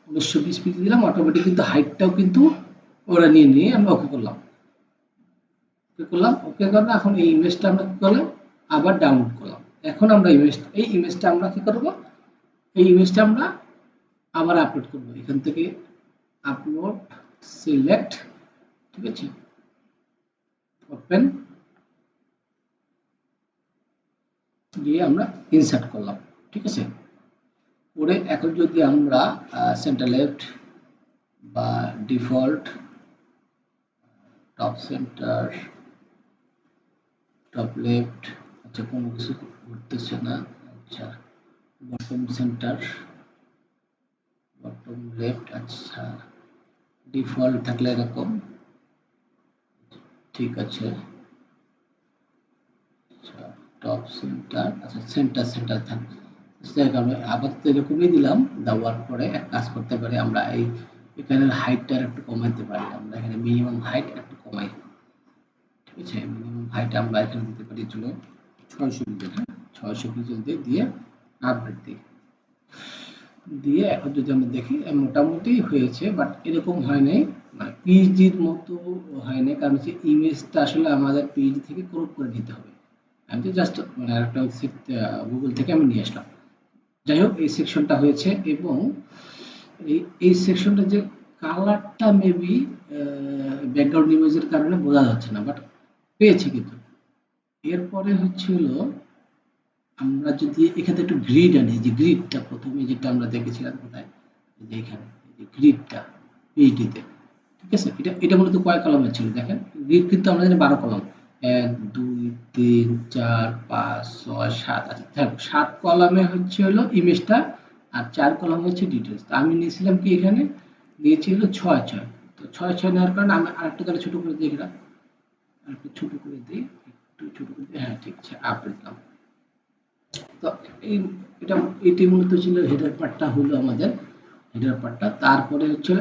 1920 পিক্সেল দিলাম, অটোমেটিক কিন্তু হাইটটাও কিন্তু ওরা নিয়ে নিয়ে আমরা ওকে করলাম, ওকে করলাম, ওকে করলাম। এখন এই ইমেজটা আমরা কি করলাম, আবার ডাউনলোড করলাম। এখন আমরা এই ইমেজটা আমরা কি করব, এই ইমেজটা আমরা আবার আপলোড করব। এখান থেকে আপলোড, সিলেক্ট, ঠিক আছে, ওপেন, দিয়ে আমরা ইনসার্ট করলাম, ঠিক আছে। করে এখন যদি আমরা সেন্টার লেফট বা default, top centre, top left, আচ্ছা কোনো কিছু ঘুরতেছে না, আচ্ছা বটম সেন্টার, বটম লেফট, আচ্ছা ডিফল্ট থাকলে এরকম, ঠিক আছে, আচ্ছা টপ সেন্টার, আচ্ছা সেন্টার সেন্টার থাকবে, আমি আপাতত এরকমই দিলাম। দেওয়ার পরে এক কাজ করতে পারি আমরা, এই এখানে হাইটটা একটু কমাইতে পারি, আমরা এখানে মিনিমাম হাইট একটু কমাই, ঠিক আছে, মিনিমাম হাইট আমরা এখানে দিতে পারি, চলো 600 পিক্সেল, হ্যাঁ 600 পিক্সেল দিয়ে আপডেট দিই, দিয়ে এখন যদি আমরা দেখি মোটামুটি হয়েছে, বাট এরকম হয় নাই, মানে পিএইচডির মতো হয় নাই, কারণ হচ্ছে ইমেজটা আসলে আমাদের পিএইচডি থেকে ক্রপ করে নিতে হবে। আমি তো জাস্ট মানে একটা গুগল থেকে আমি নিয়ে আসলাম। যাই হোক এই সেকশনটা হয়েছে, এবং এই সেকশনটা যে কালারটা মেবি ব্যাকগ্রাউন্ড ইমেজের কারণে বোঝা যাচ্ছে না, বাট পেয়েছি কিন্তু। এরপরে হচ্ছে হলো আমরা যদি এখানে একটু গ্রিড আনি, যে গ্রিডটা প্রথমে যেটা আমরা দেখেছিলাম কোথায়, এই যে এখানে এই যে গ্রিডটা পিইটিতে, ঠিক আছে, এটা এটা মূলত কয় কলামের ছিল দেখেন, গ্রিড কিন্তু আমরা জানি 12 কলাম, 1 2 3 4 5 6 7, আচ্ছা দেখো 7 কলামে হচ্ছে হলো ইমেজটা, আর 4 কলাম হচ্ছে ডিটেলস। তো আমি নিয়েছিলাম কি এখানে, নিয়েছি হলো 6 6, তো 6 6 নেওয়ার কারণে আমি আরেকটু তাহলে ছোট করে দিই, এটা আরেকটু ছোট করে দিই, একটু ছোট করে দিই, হ্যাঁ ঠিক আছে, আপ দিলাম। তো এই এটা এটি মূলত ছিল হেডার পার্টটা, হলো আমাদের হেডার পার্টটা। তারপরে হচ্ছে,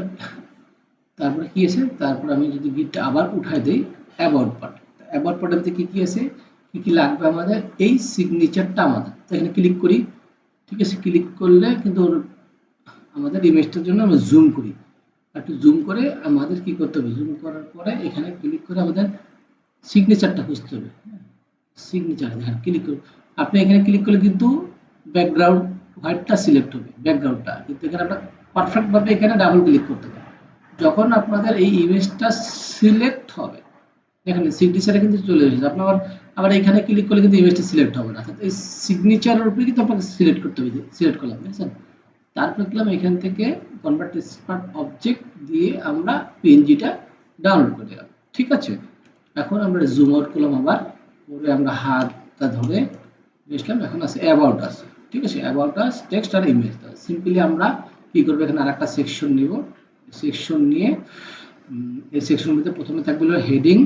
তারপরে কি আছে, তারপর আমি যদি গিটটা আবার উঠাই দেই, অ্যাবাউট পার্ট, অ্যাবাউট পার্টের কি কি আছে, কি কি লাগবে আমাদের, এই সিগনেচারটা আমাদের, তো এখানে ক্লিক করি, ঠিক আছে, ক্লিক করলে কিন্তু আমাদের ইমেজটার জন্য আমরা জুম করি, একটু জুম করে আমাদের কি করতে হবে, জুম করার পরে এখানে ক্লিক করে আমাদের সিগনেচারটা খুঁজতে হবে, সিগনেচার, হ্যাঁ ক্লিক করুন। আপনি এখানে ক্লিক করলে কিন্তু ব্যাকগ্রাউন্ড হোয়াইটটা সিলেক্ট হবে, ব্যাকগ্রাউন্ডটা কিন্তু এখানে আপনার পারফেক্ট ভাবে এখানে ডাবল ক্লিক করতে হবে। যখন আপনাদের এই ইমেজটা সিলেক্ট হবে, দেখেন সিগনেচারে কিন্তু চলে এসেছে, আপনি আবার আবার এখানে ক্লিক করলে কিন্তু ইমেজটা সিলেক্ট হবে না, অর্থাৎ এই সিগনেচারের উপরে কিন্তু আপনাকে সিলেক্ট করতে হবে, সিলেক্ট করলাম বুঝছেন। তারপর দিলাম এখান থেকে কনভার্ট স্মার্ট অবজেক্ট দিয়ে আমরা পিএনজিটা ডাউনলোড করে দিলাম, ঠিক আছে। এখন আমরা জুম আউট করলাম, আবার করে আমরা হাতটা ধরে নিয়েছিলাম, এখন আছে অ্যাবাউট আস, ঠিক আছে, অ্যাবাউট আস টেক্সট আর ইমেজ। সিম্পলি আমরা কি করবো, এখানে আরেকটা সেকশন নিব, সেকশন নিয়ে এই সেকশনের মধ্যে প্রথমে থাকবে হলো হেডিং,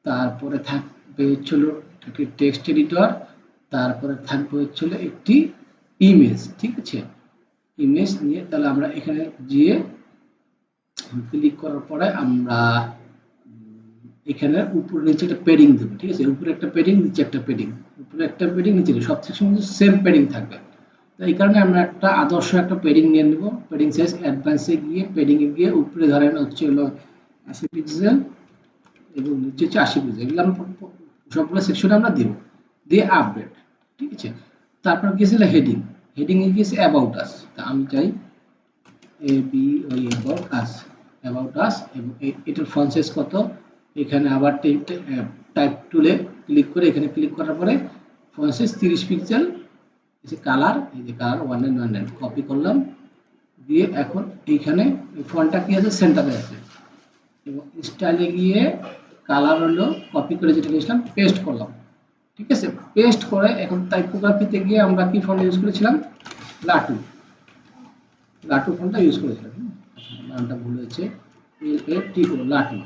তারপরে থাকবে হচ্ছিল একটি টেক্সট এডিটর, তারপরে থাকবে হচ্ছিল একটি ইমেজ, ঠিক আছে, ইমেজ নিয়ে তাহলে আমরা এখানে গিয়ে ক্লিক করার পরে আমরা এখানে উপরে নিচে একটা প্যাডিং দেবো, ঠিক আছে, উপরে একটা প্যাডিং, নিচে একটা প্যাডিং, উপরে একটা প্যাডিং, নিচে সব সেকশন কিন্তু সেম প্যাডিং থাকবে। তো এই কারণে আমরা একটা আদর্শ একটা প্যাডিং নিয়ে নেব, প্যাডিং সাইজ অ্যাডভান্সে গিয়ে প্যাডিং এ গিয়ে উপরে ধরেন হচ্ছে হলো 80 পিক্সেল এবং নিচে হচ্ছে 80 পিক্সেল, এগুলো আমরা সবগুলো সেকশনে আমরা দেব, দিয়ে আপডেট, ঠিক আছে। তারপর গিয়েছিল হেডিং, হেডিং এ গিয়েছে অ্যাবাউট আস, তা আমি চাই এ বি ওই অ্যাবাউট আস এবং এটার ফন্ট সাইজ কত, এখানে আবার টাইপ টুলে ক্লিক করে এখানে ক্লিক করার পরে ফন্ট সাইজ 30 পিক্সেল, এই যে কালার, এই যে কালার 1919 কপি করলাম, দিয়ে এখন এইখানে ফন্টটা কি আছে, সেন্টারে আছে, এবং স্টাইলে গিয়ে কালার হলো কপি করে যেটা নিয়েছিলাম পেস্ট করলাম, ঠিক আছে, পেস্ট করে এখন টাইপোগ্রাফিতে গিয়ে আমরা কি ফন্ট ইউজ করেছিলাম, লাটু, লাটু ফন্টটা ইউজ করেছিলাম, নামটা ভুল হয়েছে, টি লাটু,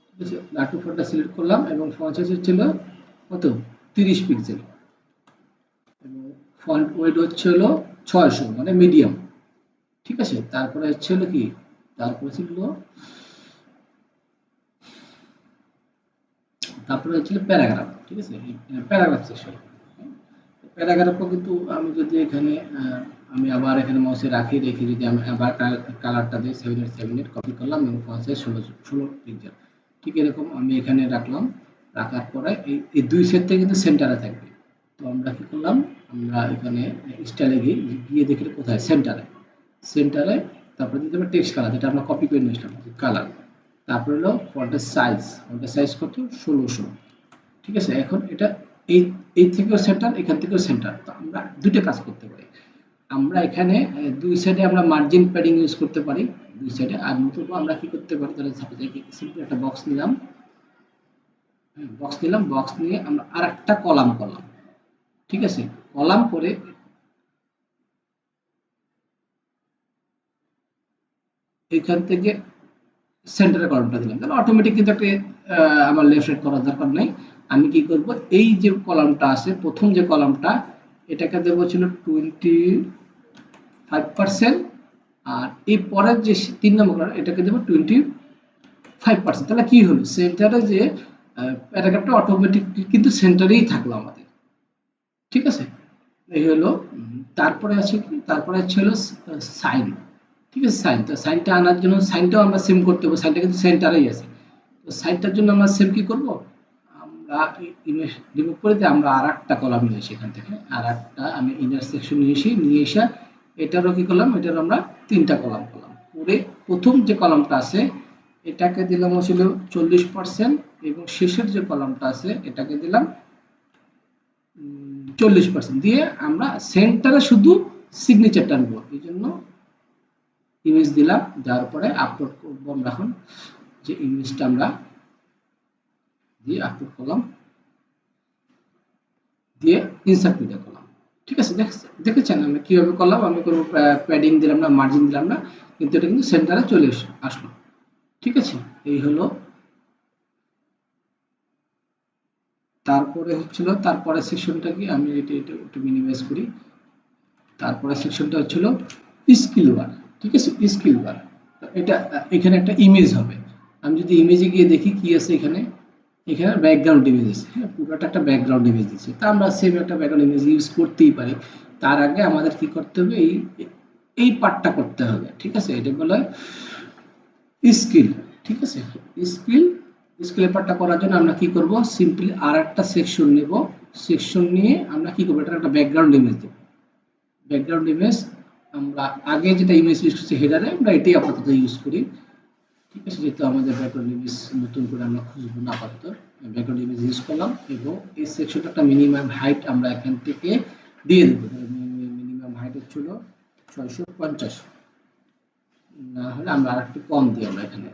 ঠিক আছে, লাটু ফন্টটা সিলেক্ট করলাম এবং ফন্ট সাইজ ছিল কত, 30 পিক্সেল, এবং ফন্ট ওয়েট হচ্ছে হলো 600 মানে মিডিয়াম, ঠিক আছে। তারপরে হচ্ছে হলো কি, তারপরে ছিল, তারপরে হচ্ছিল প্যারাগ্রাফ, ঠিক আছে, প্যারাগ্রাফ সেকশন, প্যারাগ্রাফও কিন্তু আমি যদি এখানে আমি আবার এখানে মাউসে রাখি, রেখে যদি আমি আবার কালারটা দিই 787 কপি করলাম এবং ফন্ট সাইজ 16 পিক্সেল, ঠিক এরকম আমি এখানে রাখলাম, রাখার পরে এই দুই সেট থেকে কিন্তু সেন্টারে থাকবে। তো আমরা কি করলাম, আমরা এখানে স্টাইলে গিয়ে গিয়ে দেখি কোথায়, সেন্টারে, সেন্টারে তারপরে দিতে হবে টেক্সট কালার, যেটা আমরা কপি করে নিয়েছিলাম কালার, তারপরে হলো ফন্টের সাইজ কত, 1600, ঠিক আছে। এখন এটা এই এই থেকেও সেন্টার, এখান থেকেও সেন্টার, তো আমরা দুইটা কাজ করতে পারি, আমরা এখানে দুই সাইডে আমরা মার্জিন প্যাডিং ইউজ করতে পারি, দুই সাইডে, আর নতুবা আমরা কি করতে পারি, তাহলে সাপোজ সিম্পল একটা বক্স নিলাম, বক্স নিয়ে আমরা আরেকটা কলাম করলাম, ঠিক আছে, কলাম করে এখান থেকে সেন্টারে কলামটা দিলাম, তাহলে অটোমেটিক কিন্তু একটা আমার লেফট সাইড করার দরকার নেই। আমি কি করব, এই যে কলামটা আছে, প্রথম যে কলামটা, এটাকে দেবো ছিল 25%, আর এই পরের যে 3 নম্বর কলাম এটাকে দেবো 25%, তাহলে কি হলো, সেন্টারে যে প্যারাগ্রাফটা অটোমেটিক কিন্তু সেন্টারেই থাকলো আমাদের, ঠিক আছে, এই হলো। তারপরে আছে কি, তারপরে ছিল সাইন, ঠিক আছে, সাইন, তো সাইনটা আনার জন্য সাইনটাও আমরা সেম করতে হবে, সাইনটা কিন্তু সেন্টারেই আছে, তো সাইনটার জন্য আমরা সেম কি করব, আমরা ইমেজ রিমুভ করে দিয়ে আমরা আরেকটা কলাম নিয়ে এসে এখান থেকে আরেকটা আমি ইনার সেকশন নিয়ে এসে এটারও কি করলাম, এটার আমরা 3টা কলাম করলাম করে, প্রথম যে কলামটা আছে এটাকে দিলাম ছিল 40% এবং শেষের যে কলামটা আছে এটাকে দিলাম 40% দিয়ে আমরা সেন্টারে শুধু সিগনেচারটা নেব, এই জন্য ইমেজ দিলাম, দেওয়ার পরে আপলোড করবো আমরা এখন, যে ইমেজটা আমরা দিয়ে আপলোড করলাম, দিয়ে ইনসার্ট মিডিয়া করলাম। ঠিক আছে, দেখেছেন আমি কিভাবে করলাম, আমি কোনো প্যাডিং দিলাম না, মার্জিন দিলাম না, কিন্তু এটা কিন্তু সেন্টারে চলে আসলো। ঠিক আছে, এই হলো। তারপরে হচ্ছিল, তারপরে সেকশনটা কি, আমি এটা একটু মিনিমাইজ করি। তারপরে সেকশনটা হচ্ছিল স্কিল বার। ঠিক আছে, স্কিল বার, এটা এখানে একটা ইমেজ হবে। আমি যদি ইমেজে গিয়ে দেখি কি আছে এখানে, এখানে ব্যাকগ্রাউন্ড ইমেজ আছে, হ্যাঁ পুরোটা একটা ব্যাকগ্রাউন্ড ইমেজ দিচ্ছে, তা আমরা সেম একটা ব্যাকগ্রাউন্ড ইমেজ ইউজ করতেই পারি। তার আগে আমাদের কি করতে হবে, এই পার্টটা করতে হবে। ঠিক আছে, এটা বলে স্কিল। ঠিক আছে, স্কিল, স্কিলের পার্টটা করার জন্য আমরা কি করব, সিম্পলি আর একটা সেকশন নেব, সেকশন নিয়ে আমরা কি করবো, এটা একটা ব্যাকগ্রাউন্ড ইমেজ দেব। ব্যাকগ্রাউন্ড ইমেজ আমরা আগে যেটা ইমেজ ইউজ করছি হেডারে, আমরা এটাই আপাতত ইউজ করি। ঠিক আছে, যেহেতু আমাদের ব্যাকগ্রাউন্ড ইমেজ নতুন করে আমরা খুঁজবো না, আপাতত ব্যাকগ্রাউন্ড ইমেজ ইউজ করলাম, এবং এই সেকশনটা একটা মিনিমাম হাইট আমরা এখান থেকে দিয়ে দেবো। মিনিমাম হাইট হচ্ছিল 650, না হলে আমরা আরেকটু কম দিই, আমরা এখানে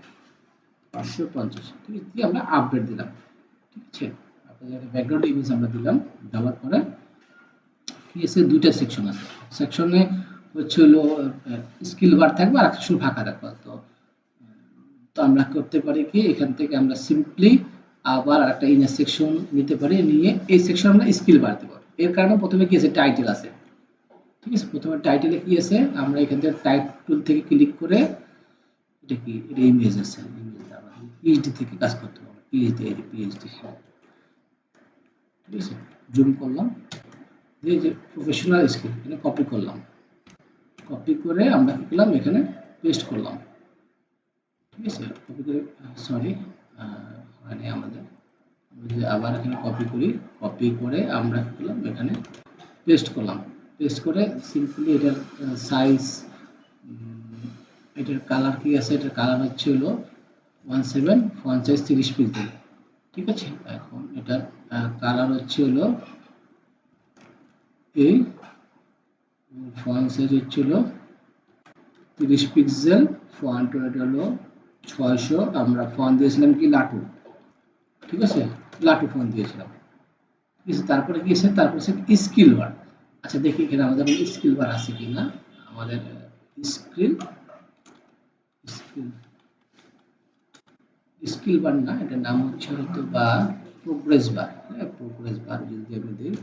550। ঠিক আছে, দিয়ে আমরা আপডেট দিলাম। ঠিক আছে, আপনাদের ব্যাকগ্রাউন্ড ইমেজ আমরা দিলাম, দেওয়ার পরে কি আছে, দুইটা সেকশন আছে। সেকশনে হচ্ছে হলো স্কিল বার থাকবে আর সেকশন ফাঁকা থাকবে। তো তো আমরা করতে পারি কি, এখান থেকে আমরা সিম্পলি আবার একটা ইনার সেকশন নিতে পারি, নিয়ে এই সেকশন আমরা স্কিল বার দেব। এর কারণে প্রথমে কি আছে, টাইটেল আছে। ঠিক আছে, প্রথমে টাইটেলে কি আছে, আমরা এখান থেকে টাইটেল থেকে ক্লিক করে, এটা কি, এটা ইমেজ আছে, ইমেজ আমাদের পিএইচডি থেকে কাজ করতে হবে, পিএইচডি, এই পিএইচডি। ঠিক আছে, জুম করলাম, এই যে প্রফেশনাল স্কিল, এখানে কপি করলাম, কপি করে আমরা কি করলাম, এখানে পেস্ট করলাম। ঠিক আছে, কপি করে, সরি মানে আমাদের আবার এখানে কপি করি, কপি করে আমরা কি করলাম, এখানে পেস্ট করলাম, পেস্ট করে সিম্পলি এটার সাইজ, এটার কালার কি আছে, এটার কালার হচ্ছে হলো 17, ফন্ট সাইজ 30 পিক্সেল। ঠিক আছে, এখন এটার কালার হচ্ছে হলো এই, ফন্ট সাইজ হচ্ছে হলো 30 পিক্সেল, ফন্ট ওয়েট হলো 600, আমরা ফন্ট দিয়েছিলাম কি, লাটু। ঠিক আছে, লাটু ফন্ট দিয়েছিলাম। ঠিক আছে, তারপরে কি আছে, তারপরে স্কিল বার। আচ্ছা দেখি এখানে আমাদের স্কিল বার আছে কিনা, আমাদের স্কিল, স্কিল, স্কিল বার না, এটার নাম হচ্ছে হয়তো বা প্রোগ্রেস বার। হ্যাঁ, প্রোগ্রেস বার যদি আমি দিই,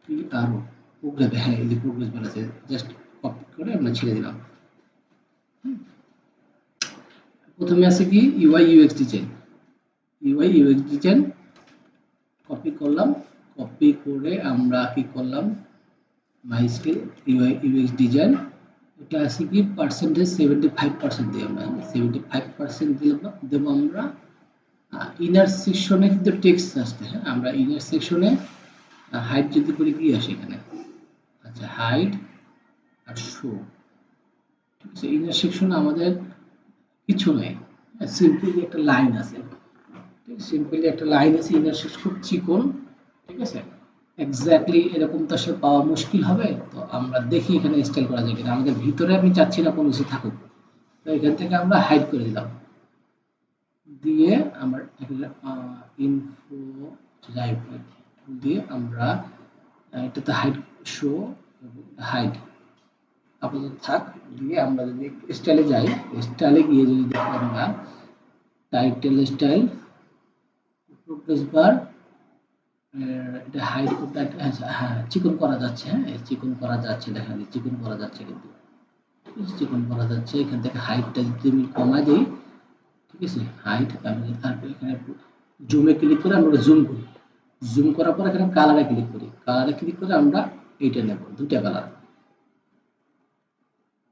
কি আরো প্রোগ্রেস, হ্যাঁ এই যে প্রোগ্রেস বার আছে, জাস্ট কপি করে আমরা ছেড়ে দিলাম। প্রথমে আছে কি, UI UX design, UI UX design copy করলাম, কপি করে আমরা কি করলাম, my skill UI UX design, এটা আছে কি পার্সেন্টেজ 75% দিয়ে, আমরা 75% দেবো আমরা। ইনার সেকশনে কিন্তু টেক্সট আসবে, হ্যাঁ আমরা ইনার সেকশনে হাইট যদি করি কি আসে এখানে, আচ্ছা হাইট আর শো। ঠিক আছে, ইনার সেকশনে আমাদের কিছু নেই, সিম্পলি একটা লাইন আছে, সিম্পলি একটা লাইন আছে, ইনার সেকশন খুব চিকন। ঠিক আছে, এক্স্যাক্টলি এরকম তো সে পাওয়া মুশকিল হবে, তো আমরা দেখি এখানে স্টাইল করা যায় কিনা। আমাদের ভিতরে আমি চাচ্ছি না কোনো কিছু থাকুক, তো এখান থেকে আমরা হাইড করে দিলাম, দিয়ে আমার ইনফো লাইভ দিয়ে আমরা এটাতে হাইড, শো হাইড আপাতত থাক, দিয়ে আমরা যদি স্টাইলে যাই, স্টাইলে গিয়ে যদি দেখি আমরা টাইটেল স্টাইল, প্রোগ্রেস বার, এটা হাইড করতে, হ্যাঁ চিকন করা যাচ্ছে, হ্যাঁ চিকন করা যাচ্ছে, দেখা যায় চিকন করা যাচ্ছে, কিন্তু চিকন করা যাচ্ছে। এখান থেকে হাইটটা যদি আমি কমাই দিই, ঠিক আছে, হাইট আমি তারপর এখানে জুমে ক্লিক করে আমরা জুম করি, জুম করার পর এখানে কালারে ক্লিক করি, কালারে ক্লিক করে আমরা এইটা নেব, দুইটা কালার।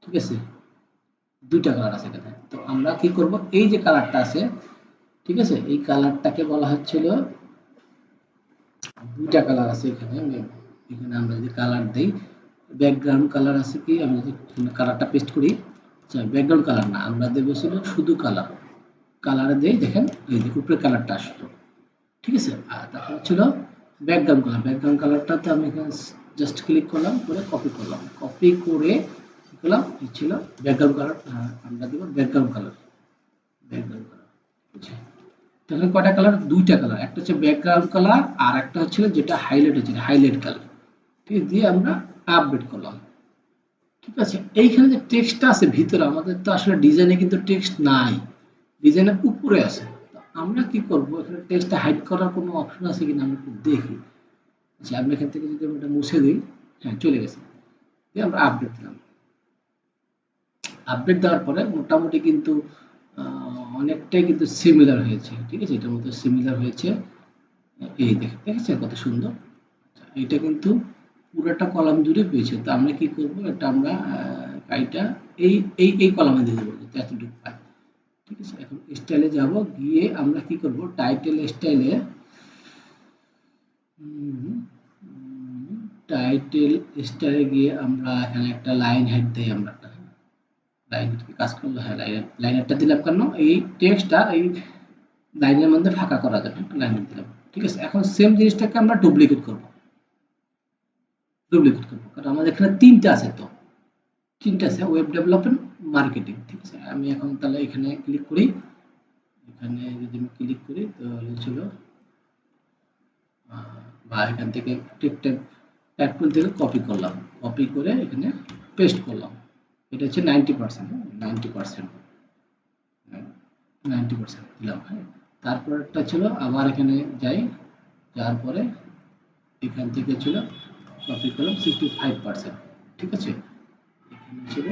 ঠিক আছে, দুইটা কালার আছে এখানে, তো আমরা কি করব, এই যে কালারটা আছে, ঠিক আছে, এই কালারটাকে বলা হচ্ছিল, দুইটা কালার আছে এখানে, এখানে আমরা যদি কালার দেই, ব্যাকগ্রাউন্ড কালার আছে কি, আমি যদি কালারটা পেস্ট করি, আচ্ছা ব্যাকগ্রাউন্ড কালার না, আমরা দেবো ছিল শুধু কালার, কালারে দেই, দেখেন এই যে উপরে কালারটা আসলো। ঠিক আছে, আর তারপর ছিল ব্যাকগ্রাউন্ড কালারটাতে আমি এখানে জাস্ট ক্লিক করলাম, করে কপি করলাম, কপি করে কি করলাম, এই ছিল ব্যাকগ্রাউন্ড কালার। আমরা দেব ব্যাকগ্রাউন্ড কালার, ব্যাকগ্রাউন্ড কালার। তাহলে কয়টা কালার? দুইটা কালার, একটা হচ্ছে ব্যাকগ্রাউন্ড কালার আর একটা হচ্ছে যেটা হাইলাইট হচ্ছে হাইলাইট কালার। ঠিক আছে, দিয়ে আমরা আপডেট করলাম। ঠিক আছে, এইখানে যে টেক্সটটা আছে ভিতরে, আমাদের তো আসলে ডিজাইনে কিন্তু টেক্সট নাই, ডিজাইনের উপরে আছে। তো আমরা কি করব, এখানে টেক্সটটা হাইড করার কোনো অপশন আছে কিনা আমি একটু দেখি। আচ্ছা, আমি এখান থেকে যদি আমি এটা মুছে দিই, হ্যাঁ চলে গেছে। দিয়ে আমরা আপডেট দিলাম। আপডেট দেওয়ার পরে মোটামুটি কিন্তু অনেকটাই কিন্তু সিমিলার হয়েছে। ঠিক আছে, এটার মতো সিমিলার হয়েছে। এই দেখেছেন কত সুন্দর। আচ্ছা, এটা কিন্তু পুরোটা কলাম জুড়ে পেয়েছে। তো আমরা কি করব, এটা আমরা এটা এই এই এই কলামে দিয়ে দেবো যাতে এতটুকু পাই। ঠিক আছে, এখন স্টাইলে যাব, গিয়ে আমরা কি করব, টাইটেল স্টাইলে টাইটেল স্টাইলে গিয়ে আমরা এখানে একটা লাইন হেড দেই। আমরা একটা লাইন কাজ করলো, হ্যাঁ লাইনারটা দিলাম কেন, এই টেক্সটটা এই লাইনের মধ্যে ফাঁকা করা যাবে, লাইনার দিলাম। ঠিক আছে, এখন সেম জিনিসটাকে আমরা ডুপ্লিকেট করবো, কারণ আমাদের এখানে তিনটা আছে, তো তিনটা আছে ওয়েব ডেভেলপমেন্ট, মার্কেটিং। ঠিক আছে, আমি এখন তাহলে এখানে ক্লিক করি, এখানে যদি আমি ক্লিক করি তাহলে ছিল বা এখান থেকে ট্যাগ টুল থেকে কপি করলাম, কপি করে এখানে পেস্ট করলাম। এটা হচ্ছে 90%, 90%, 90% দিলাম। হ্যাঁ, তারপরটা ছিল আবার এখানে যাই, যাওয়ার পরে এখান থেকে ছিল কপি করলাম 65%। ঠিক আছে, এখানে ছিল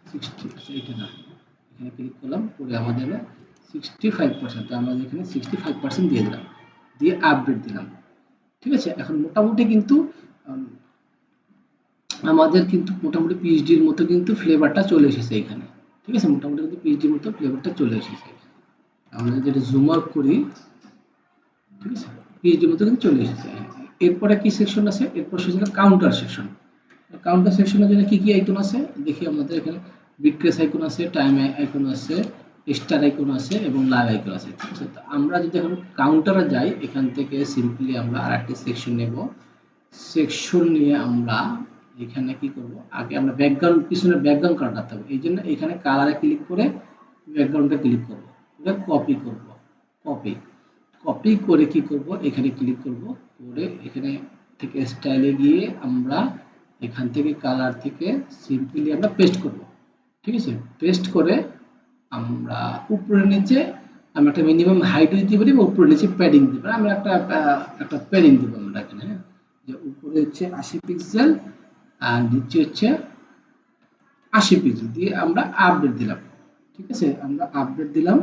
60, এটা না, এখানে ক্লিক করলাম, করে আমাদের 65%, তো আমরা এখানে 65% দিয়ে দিলাম, দিয়ে আপডেট দিলাম। ঠিক আছে, এখন মোটামুটি কিন্তু আমাদের কিন্তু মোটামুটি পিএইচডির মতো কিন্তু ফ্লেভারটা চলে এসেছে এখানে। ঠিক আছে, মোটামুটি কিন্তু পিএইচডির মতো ফ্লেভারটা চলে এসেছে। আমরা যদি এটা জুম আউট করি, ঠিক আছে, পিএইচডির মতো কিন্তু চলে এসেছে। এরপরে কি সেকশন আছে, এরপর সেকশন কাউন্টার সেকশন। কাউন্টার সেকশনের জন্য কি কি আইকন আছে দেখি, আমাদের এখানে বিটক্রেস আইকন আছে, টাইম আইকন আছে, স্টার আইকন আছে এবং লাভ আইকন আছে। ঠিক আছে, তো আমরা যদি এখন কাউন্টারে যাই, এখান থেকে সিম্পলি আমরা আরেকটি সেকশন নেব। সেকশন নিয়ে আমরা এখানে কি করব, আগে আমরা ব্যাকগ্রাউন্ড, পিছনে ব্যাকগ্রাউন্ড কালার রাখতে হবে, এই জন্য এখানে কালারে ক্লিক করে ব্যাকগ্রাউন্ডে ক্লিক করব, কপি করব, কপি কপি করে কি করব, এখানে ক্লিক করব, করে এখানে থেকে স্টাইলে গিয়ে আমরা এখান থেকে কালার থেকে সিম্পলি আমরা পেস্ট করব। ঠিক আছে, পেস্ট করে আমরা উপরে নিচে আমরা একটা মিনিমাম হাইট দিতে পারি বা উপরে নিচে প্যাডিং দিতে পারি। আমরা একটা প্যাডিং দেবো আমরা এখানে, হ্যাঁ, যে উপরে হচ্ছে 80 পিক্সেল আর নিচে হচ্ছে 80 পিক্সেল দিয়ে আমরা আপডেট দিলাম। ঠিক আছে, আমরা আপডেট দিলাম।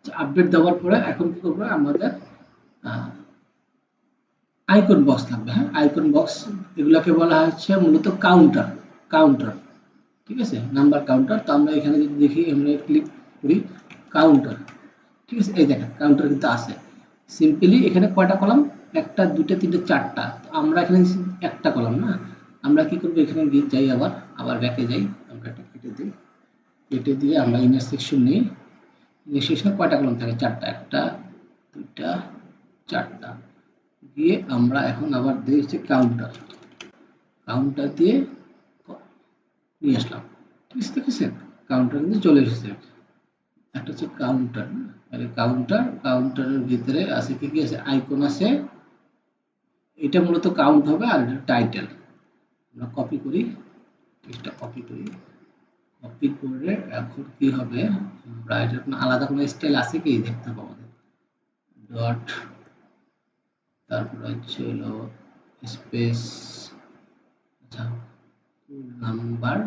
আপডেট দেওয়ার পরে এখন কি করবো, আমাদের আইকন বক্স থাকবে। হ্যাঁ, আইকন বক্স এগুলাকে বলা হচ্ছে মূলত কাউন্টার, কাউন্টার। ঠিক আছে, নাম্বার কাউন্টার। তো আমরা এখানে যদি দেখি, আমরা ক্লিক করি কাউন্টার। ঠিক আছে, এই দেখেন কাউন্টার কিন্তু আছে। সিম্পলি এখানে কয়টা কলাম, একটা দুইটা তিনটে চারটা, তো আমরা এখানে একটা কলাম না, আমরা কি করবো, এখানে যাই, আবার আবার ব্যাকে যাই, আমরা এটা কেটে দিই, কেটে দিয়ে আমরা ইনার সেকশন নিই। ইনার সেকশনে কয়টা কলাম থাকে, চারটা, একটা দুইটা চারটা, দিয়ে আমরা এখন আবার দিয়েছি কাউন্টার, কাউন্টার দিয়ে নিয়ে আসলাম। ঠিক আছে, দেখেছেন কাউন্টার কিন্তু চলে এসেছে। একটা হচ্ছে কাউন্টার, তাহলে কাউন্টার, কাউন্টারের ভিতরে আছে কি কি আছে, আইকন আছে, এটা মূলত কাউন্ট হবে, আর এটা টাইটেল। আমরা কপি করি, টেক্সটটা কপি করি, কপি করে এখন কি হবে, আমরা এটা আলাদা কোনো স্টাইল আছে কি দেখতে পাবো আমাদের, ডট, তারপর হচ্ছে হলো স্পেস, আচ্ছা নাম্বার,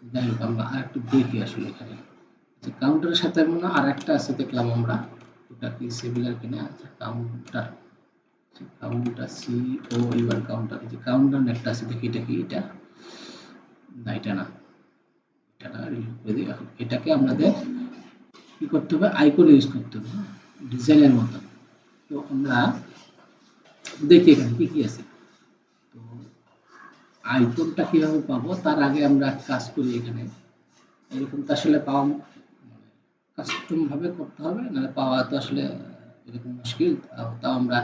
যাই হোক আমরা আর একটু দেখি আসলে এখানে। আচ্ছা, কাউন্টারের সাথে মনে আর একটা আছে দেখলাম আমরা, ওটা কি সিমিলার কিনা। আচ্ছা, কাউন্টার, কাউন্টার সি ও ইউআর কাউন্টার, এই যে কাউন্টার একটা আছে, দেখি এটা কি, এটা না, এটা না, এটা না, এখন এটাকে আমাদের কি করতে হবে, আইকন ইউজ করতে হবে ডিজাইনের মতো। তো আমরা দেখি এখানে কি কি আছে। তো আইকনটা কিভাবে পাবো, তার আগে আমরা কাজ করি, এখানে এরকম তো আসলে পাওয়া, কাজ কাস্টম ভাবে করতে হবে, নাহলে পাওয়া তো আসলে এরকম মুশকিল। তাও আমরা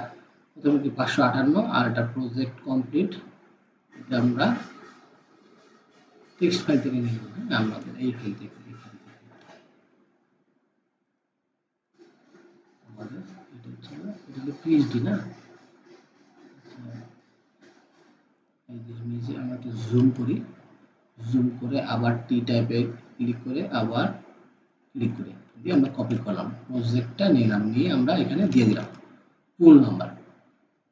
প্রথমে কি 558 আর এটা প্রজেক্ট কমপ্লিট, এটা আমরা টেক্সট ফাইল থেকে নিয়ে নেব। আমাদের এই ফাইল থেকে আমাদের এটা হচ্ছে এটা হলো পিএইচডি না। এই যে আমি যে আমরা একটু জুম করি, জুম করে আবার টি টাইপে ক্লিক করে আবার ক্লিক করে দিয়ে আমরা কপি করলাম, প্রজেক্টটা নিলাম, নিয়ে আমরা এখানে দিয়ে দিলাম ফুল নাম্বার।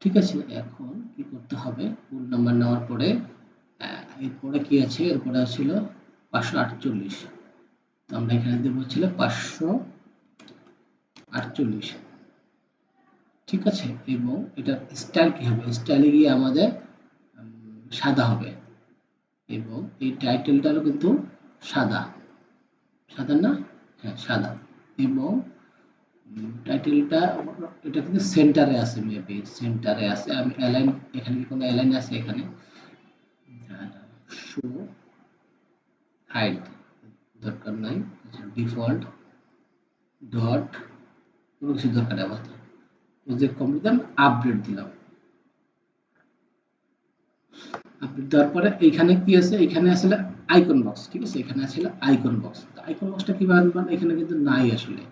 ঠিক আছে, এখন কি করতে হবে, ফুল নাম্বার নেওয়ার পরে এরপরে কি আছে, এরপরে ছিল 548, তো আমরা এখানে দেবো ছিল 548। ঠিক আছে, এবং এটা স্টাইল কি হবে, স্টাইলে গিয়ে আমাদের সাদা হবে, এবং এই টাইটেলটারও কিন্তু সাদা, সাদা না, হ্যাঁ সাদা। এবং টাইটেলটা এটা কিন্তু সেন্টারে আছে, মেবি সেন্টারে আছে। আমি অ্যালাইন, এখানে কি কোনো অ্যালাইন আছে, এখানে শো হাইড দরকার নাই, ডিফল্ট ডট কোনো কিছু দরকার নেই আমার। প্রজেক্ট কমপ্লিট আপডেট দিলাম, আপডেট দেওয়ার পরে এইখানে কি আছে, এখানে আসলে আইকন বক্স। ঠিক আছে, এখানে আসলে আইকন বক্স, তো আইকন বক্সটা কিভাবে আনবেন, এখানে কিন্তু নাই আসলে।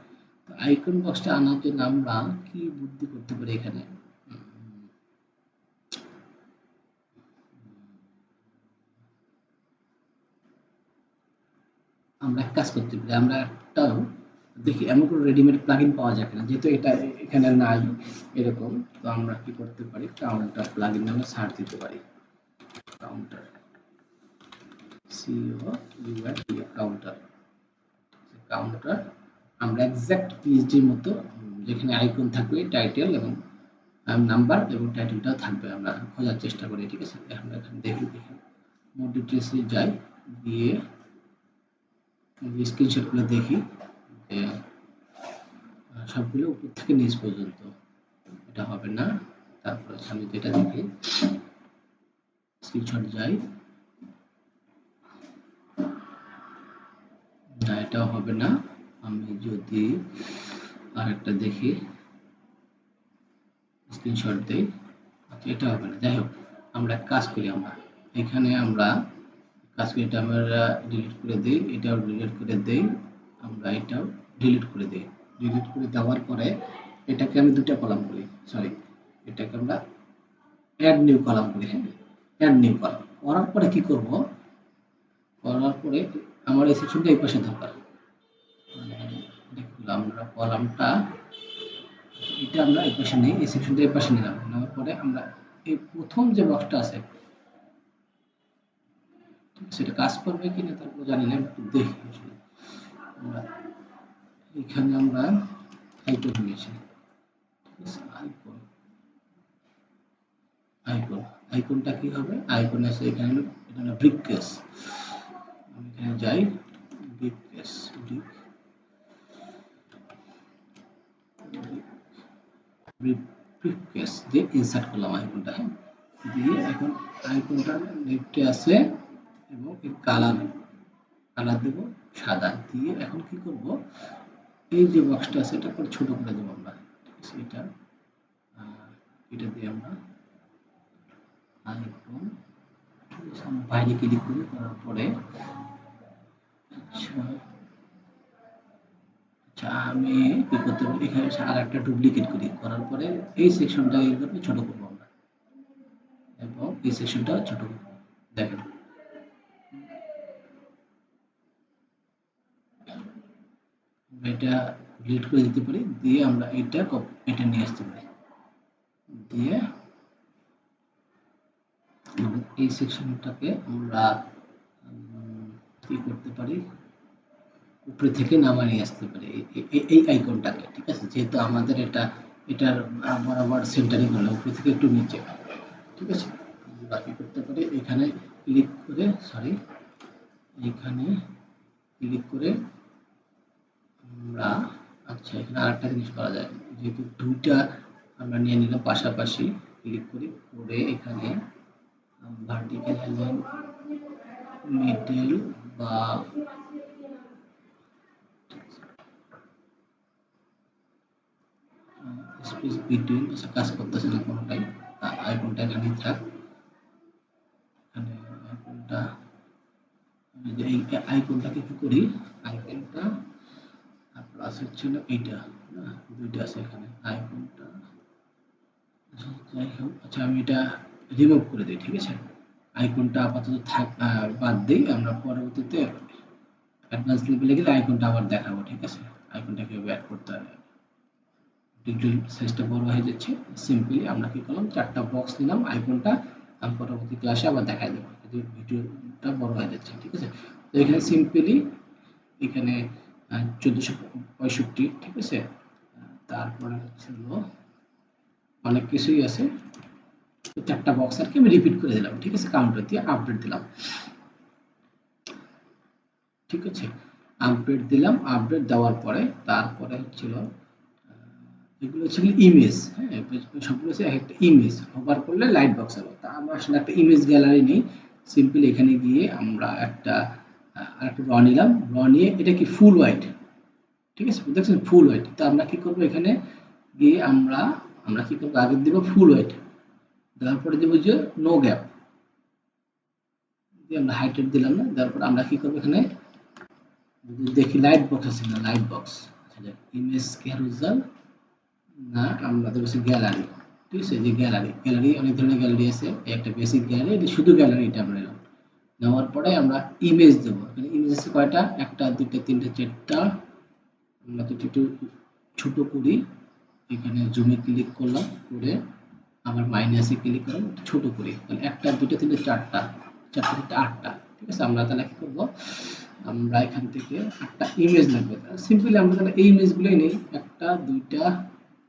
তো আইকন বক্সটা আনার জন্য আমরা কি বুদ্ধি করতে পারি, এখানে আমরা এক কাজ করতে পারি, আমরা একটাও দেখি এমন কোনো রেডিমেড প্লাগইন পাওয়া যায় কিনা, যেহেতু এটা এখানে নাই এরকম। তো আমরা কি করতে পারি, কাউন্টার প্লাগইন নামে সার্চ দিতে পারি, কাউন্টার সিও কাউন্টার, কাউন্টার আমরা এক্সাক্ট পিএইচডির মতো, যেখানে আইকন থাকবে, টাইটেল এবং নাম্বার এবং টাইটেলটাও থাকবে, আমরা খোঁজার চেষ্টা করি। ঠিক আছে, আমরা এখানে দেখি, মোর ডিটেলসে যাই, দিয়ে স্ক্রিনশটগুলো দেখি যে সবগুলো উপর থেকে নিচ পর্যন্ত, এটা হবে না। তারপরে আমি যেটা দেখি স্ক্রিনশট যাই, না এটাও হবে না। আমি যদি আরেকটা দেখি স্ক্রিনশট দেই, আচ্ছা এটা হবে না। যাই হোক, আমরা কাজ করি, আমরা এখানে আমরা কাজ করি, এটা আমরা ডিলিট করে দিই, এটাও ডিলিট করে দেই, আমরা এটাও ডিলিট করে দিই। ডিলিট করে দেওয়ার পরে এটাকে আমি দুটো কলাম করি, সরি, এটাকে আমরা অ্যাড নিউ কলাম করি। হ্যাঁ, অ্যাড নিউ কলাম করার পরে কি করব, করার পরে আমার এই সেকশনটা এই পাশে দরকার, দেখুন আমরা কলামটা এটা আমরা এই পাশে নেই, এই সেকশনটা এই পাশে নিলাম, নেওয়ার পরে আমরা এই প্রথম যে বক্সটা আছে সেটা কাজ করবে কিনা তারপর জানি না, একটু দেখি আসলে। আমরা এখানে আমরা আইকন নিয়েছি, আইকন, আইকন, আইকনটা কি হবে, আইকন আছে এখানে, এখানে ব্রিককেস, আমি এখানে যাই, ব্রিককেস, ব্রিককেস দিয়ে ইনসার্ট করলাম আইকনটা। হ্যাঁ, দিয়ে এখন আইকনটা লেফটে আছে এবং এর কালার, কালার দেব সাদা, দিয়ে এখন কি করব, এই যে বক্সটা আছে এটা করে ছোট করে দেবো আমরা। ঠিক আছে, এটা দিয়ে আমরা আইকন, বাইরে ক্লিক করি, করার পরে আচ্ছা, আচ্ছা আমি কি করতে পারি, এখানে আর একটা ডুপ্লিকেট করি, করার পরে এই সেকশনটা এইভাবে ছোট করবো আমরা, এবং এই সেকশনটা ছোট করবো। দেখেন এটা ডিলিট করে দিতে পারি, দিয়ে আমরা এটা এটা নিয়ে আসতে পারি, দিয়ে এই সেকশনটাকে আমরা কি করতে পারি, উপরে থেকে নামায় নিয়ে আসতে পারি এই আইকনটাকে। ঠিক আছে, যেহেতু আমাদের এটা এটার বরাবর সেন্টারিং হলো, উপরে থেকে একটু নিচে। ঠিক আছে, আমরা কি করতে পারি, এখানে ক্লিক করে, সরি, এখানে ক্লিক করে আমরা, আচ্ছা এখানে আরেকটা জিনিস করা যায়, যেহেতু দুইটা আমরা নিয়ে নিলাম পাশাপাশি, ক্লিক করি, করে এখানে ভার্টিক্যাল অ্যালাইন মিডল বা স্পেস বিটুইন কাজ করতেছে না কোনোটাই, আইকনটা এখানেই থাক। এখানে আইকনটা, এই আইকনটাকে কি করি, আইকনটা প্লাস হচ্ছিল এইটা, দুইটা আছে এখানে আইকনটা, যাই হোক। আচ্ছা আমি এটা রিমুভ করে দিই, ঠিক আছে। আইকনটা আপাতত থাক, বাদ দিই, আমরা পরবর্তীতে অ্যাডভান্স লেভেলে গেলে আইকনটা আবার দেখাবো, ঠিক আছে। আইকনটা কিভাবে অ্যাড করতে হবে, ডিটেইল সাইজটা বড় হয়ে যাচ্ছে। সিম্পলি আমরা কি করলাম, চারটা বক্স নিলাম, আইকনটা আমি পরবর্তী ক্লাসে আবার দেখাই দেবো, যদি ভিডিওটা বড় হয়ে যাচ্ছে, ঠিক আছে। তো এখানে সিম্পলি এখানে 1465, ঠিক আছে। তারপরে হচ্ছে হলো অনেক কিছুই আছে, চারটা বক্স আর কি আমি রিপিট করে দিলাম, ঠিক আছে, কাউন্টার দিয়ে আপডেট দিলাম, ঠিক আছে। আপডেট দিলাম, আপডেট দেওয়ার পরে তারপরে হচ্ছিল এগুলো হচ্ছে ইমেজ, হ্যাঁ, সবগুলো হচ্ছে একটা ইমেজ, ওভার করলে লাইট বক্স হবে। তা আমরা আসলে একটা ইমেজ গ্যালারি নেই, সিম্পলি এখানে গিয়ে আমরা একটা আরেকটা র নিলাম, র নিয়ে এটা কি ফুল হোয়াইট, ঠিক আছে, দেখছেন ফুল হোয়াইট। তো আমরা কি করবো, এখানে গিয়ে আমরা আমরা কি করবো, আগে দিব ফুল হোয়াইট, দেওয়ার পরে দেবো যে নো গ্যাপ দিয়ে আমরা হাইটেড দিলাম না, দেওয়ার পর আমরা কি করবো, এখানে দেখি লাইট বক্স আছে না, লাইট বক্স, ইমেজ ক্যারুজাল না, আমরা দেবো গ্যালারি, ঠিক আছে। যে গ্যালারি, গ্যালারি অনেক ধরনের গ্যালারি আছে, একটা বেসিক গ্যালারি, এটা শুধু গ্যালারি, এটা আমরা নিলাম। নেওয়ার পরে আমরা ইমেজ দেবো, এখানে ইমেজ আছে কয়টা, একটা দুইটা তিনটা চারটা, আমরা তো একটু ছোট করি, এখানে জুমে ক্লিক করলাম, করে আবার মাইনাসে ক্লিক করলাম, ছোট করি, তাহলে একটা দুইটা তিনটা চারটা, চারটা তিনটা আটটা, ঠিক আছে। আমরা তাহলে কি করবো, আমরা এখান থেকে একটা ইমেজ লাগবে, সিম্পলি আমরা তাহলে এই ইমেজগুলোই নেই, একটা দুইটা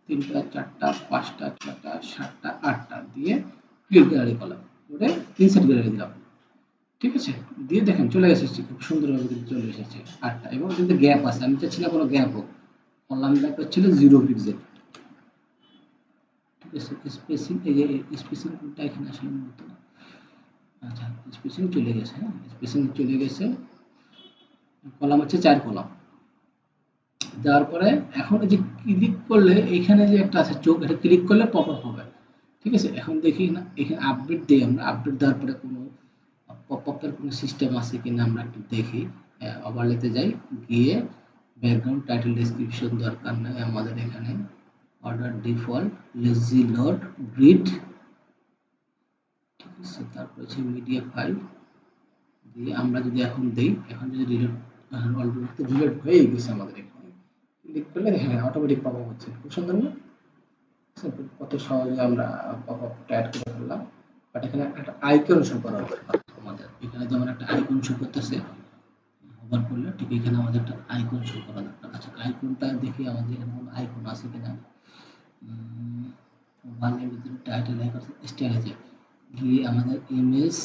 তিনটা চারটা পাঁচটা ছটা সাতটা আটটা দিয়ে ক্লিক গ্যালারি করলাম, করে ইনসার্ট গ্যালারি দিলাম, ঠিক আছে। দিয়ে দেখেন চলে এসেছে, খুব সুন্দরভাবে কিন্তু চলে এসেছে আটটা, এবং কিন্তু গ্যাপ আছে, আমি চাচ্ছি না কোনো গ্যাপ হোক, কলাম গ্যাপটা ছিল 0 পিক্সেল, ঠিক আছে। স্পেসিং, এই যে স্পেসিংটা এখানে আসলে মূলত, আচ্ছা স্পেসিং চলে গেছে, হ্যাঁ স্পেসিং চলে গেছে, কলাম হচ্ছে 4 কলাম দেওয়ার পরে এখন এই যে ক্লিক করলে এখানে যে একটা আছে চোখ, এটা ক্লিক করলে পপ আপ হবে, ঠিক আছে। এখন দেখি না এখানে আপডেট দিই, আমরা আপডেট দেওয়ার পরে কোনো পপ আপের কোনো সিস্টেম আছে কিনা আমরা একটু দেখি, ওভারলেতে যাই, গিয়ে ব্যাকগ্রাউন্ড টাইটেল ডেসক্রিপশন দরকার নেই আমাদের, এখানে order default lazy load grid, ঠিক আছে। তারপর হচ্ছে মিডিয়া ফাইল দিয়ে আমরা যদি এখন দেই, এখন যদি রিলোড, অলরেডি রিলোড হয়ে গেছে আমাদের, এখানে ক্লিক করলে হ্যাঁ অটোমেটিক পপ আপ হচ্ছে, খুব সুন্দর না, কত সহজে আমরা পপ আপ অ্যাড করে ফেললাম। বাট এখানে একটা আইকন শো করা হবে আমাদের, এখানে যেমন একটা আইকন শো করতেছে, হোভার করলে ঠিক এখানে আমাদের একটা আইকন শো করা দরকার। আচ্ছা আইকনটা দেখি আমাদের এখানে কোনো আইকন আছে কিনা, ওভারলের ভিতরে টাইটেল আইকন স্টাইল আছে, গিয়ে আমাদের ইমেজ,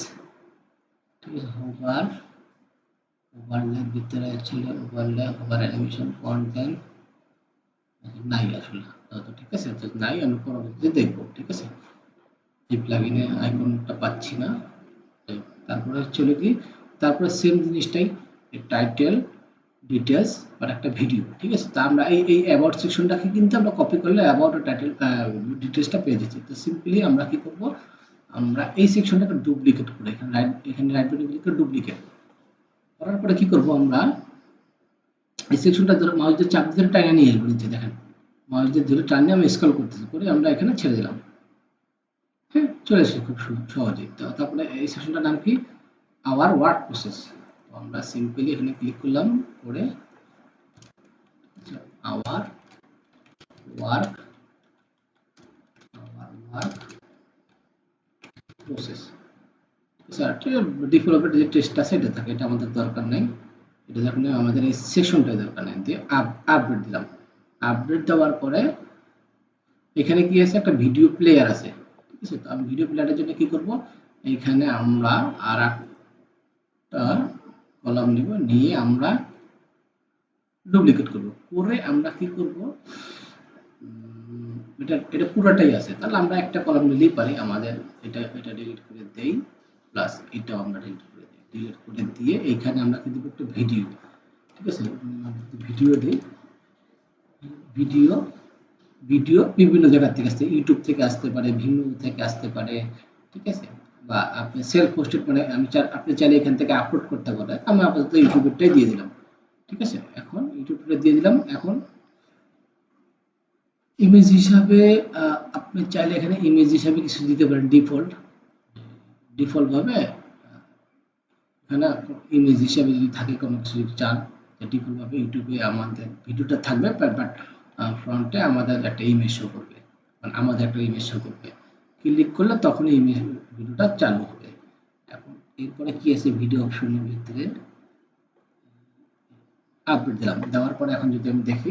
ঠিক আছে, ওভারলের ভিতরে ছিল ওভারলে, ওভার অ্যানিমেশন কন্টেন্ট নাই আসলে, তো ঠিক আছে, তো নাই, আমি পরবর্তীতে দেখবো, ঠিক আছে। এই প্লাগইনে আইকনটা পাচ্ছি না, তারপরে হচ্ছিল কি, তারপরে সেম জিনিসটাই টাইটেল ডিটেলস আর একটা ভিডিও, ঠিক আছে। তা আমরা এই অ্যাবাউট সেকশনটাকে কিন্তু আমরা কপি করলে অ্যাবাউট টাইটেল ডিটেলসটা পেয়ে যাচ্ছি। তো সিম্পলি আমরা কি করব, আমরা এই সেকশনটাকে ডুপ্লিকেট করে এখানে রাইট বাটন ক্লিক করে ডুপ্লিকেট করার পরে কি করব, আমরা এই সেকশনটা ধরে মাউস দিয়ে চাপ ধরে টাইনা নিয়ে আসবো নিচে, দেখেন মাউস দিয়ে ধরে টাইনে আমি স্ক্রল করতেছি, করে আমরা এখানে ছেড়ে দিলাম, হ্যাঁ চলে এসেছে খুব সহজেই। তো তারপরে এই সেকশনটার নাম কি, আওয়ার ওয়ার্ক প্রসেস। তো আমরা সিম্পলি এখানে ক্লিক করলাম, করে our work process, sir default যে টেস্ট আছে এটা থাকে, এটা আমাদের দরকার নেই, এটা যখন আমাদের এই সেকশনটা দরকার নেই, দিয়ে আপডেট দিলাম। আপডেট দেওয়ার পরে এখানে কি আছে, একটা ভিডিও প্লেয়ার আছে, ঠিক আছে। তো আমি ভিডিও প্লেয়ারের জন্য কি করব, এখানে আমরা আর একটা কলাম নিব, নিয়ে আমরা ডুপ্লিকেট করব, করে আমরা কি করব, এটা পুরোটাই আছে, তাহলে আমরা একটা কলাম নিলেই পারি, আমাদের এটা ডিলিট করে দেই, প্লাস এটাও আমরা ডিলিট করে দিয়ে এইখানে আমরা কি দেব, একটা ভিডিও, ঠিক আছে। ভিডিও দিই, ভিডিও ভিডিও বিভিন্ন জায়গা থেকে আসতে, ইউটিউব থেকে আসতে পারে, ভিমিও থেকে আসতে পারে, ঠিক আছে? বা আপনি সেলফ পোস্টেড মানে আপনি চাইলে এখান থেকে আপলোড করতে পারেন। আমি আপাতত ইউটিউবেরটাই দিয়ে দিলাম, ঠিক আছে? এখন ইউটিউবটা দিয়ে দিলাম। এখন ইমেজ হিসাবে আপনি চাইলে এখানে ইমেজ হিসাবে কিছু দিতে পারেন। ডিফল্ট ভাবে এখানে ইমেজ হিসাবে যদি থাকে কোনো কিছু যদি চান, ডিফল্ট ভাবে ইউটিউবে আমাদের ভিডিওটা থাকবে, বাট ফ্রন্টে আমাদের একটা ইমেজ শো করবে, মানে আমাদের একটা ইমেজ শো করবে। ক্লিক করলে তখন ইমেজ ভিডিওটা চালু হবে। এখন এরপরে কি আছে, ভিডিও অপশনের ভিতরে আপডেট দিলাম। দেওয়ার পরে এখন যদি আমি দেখি,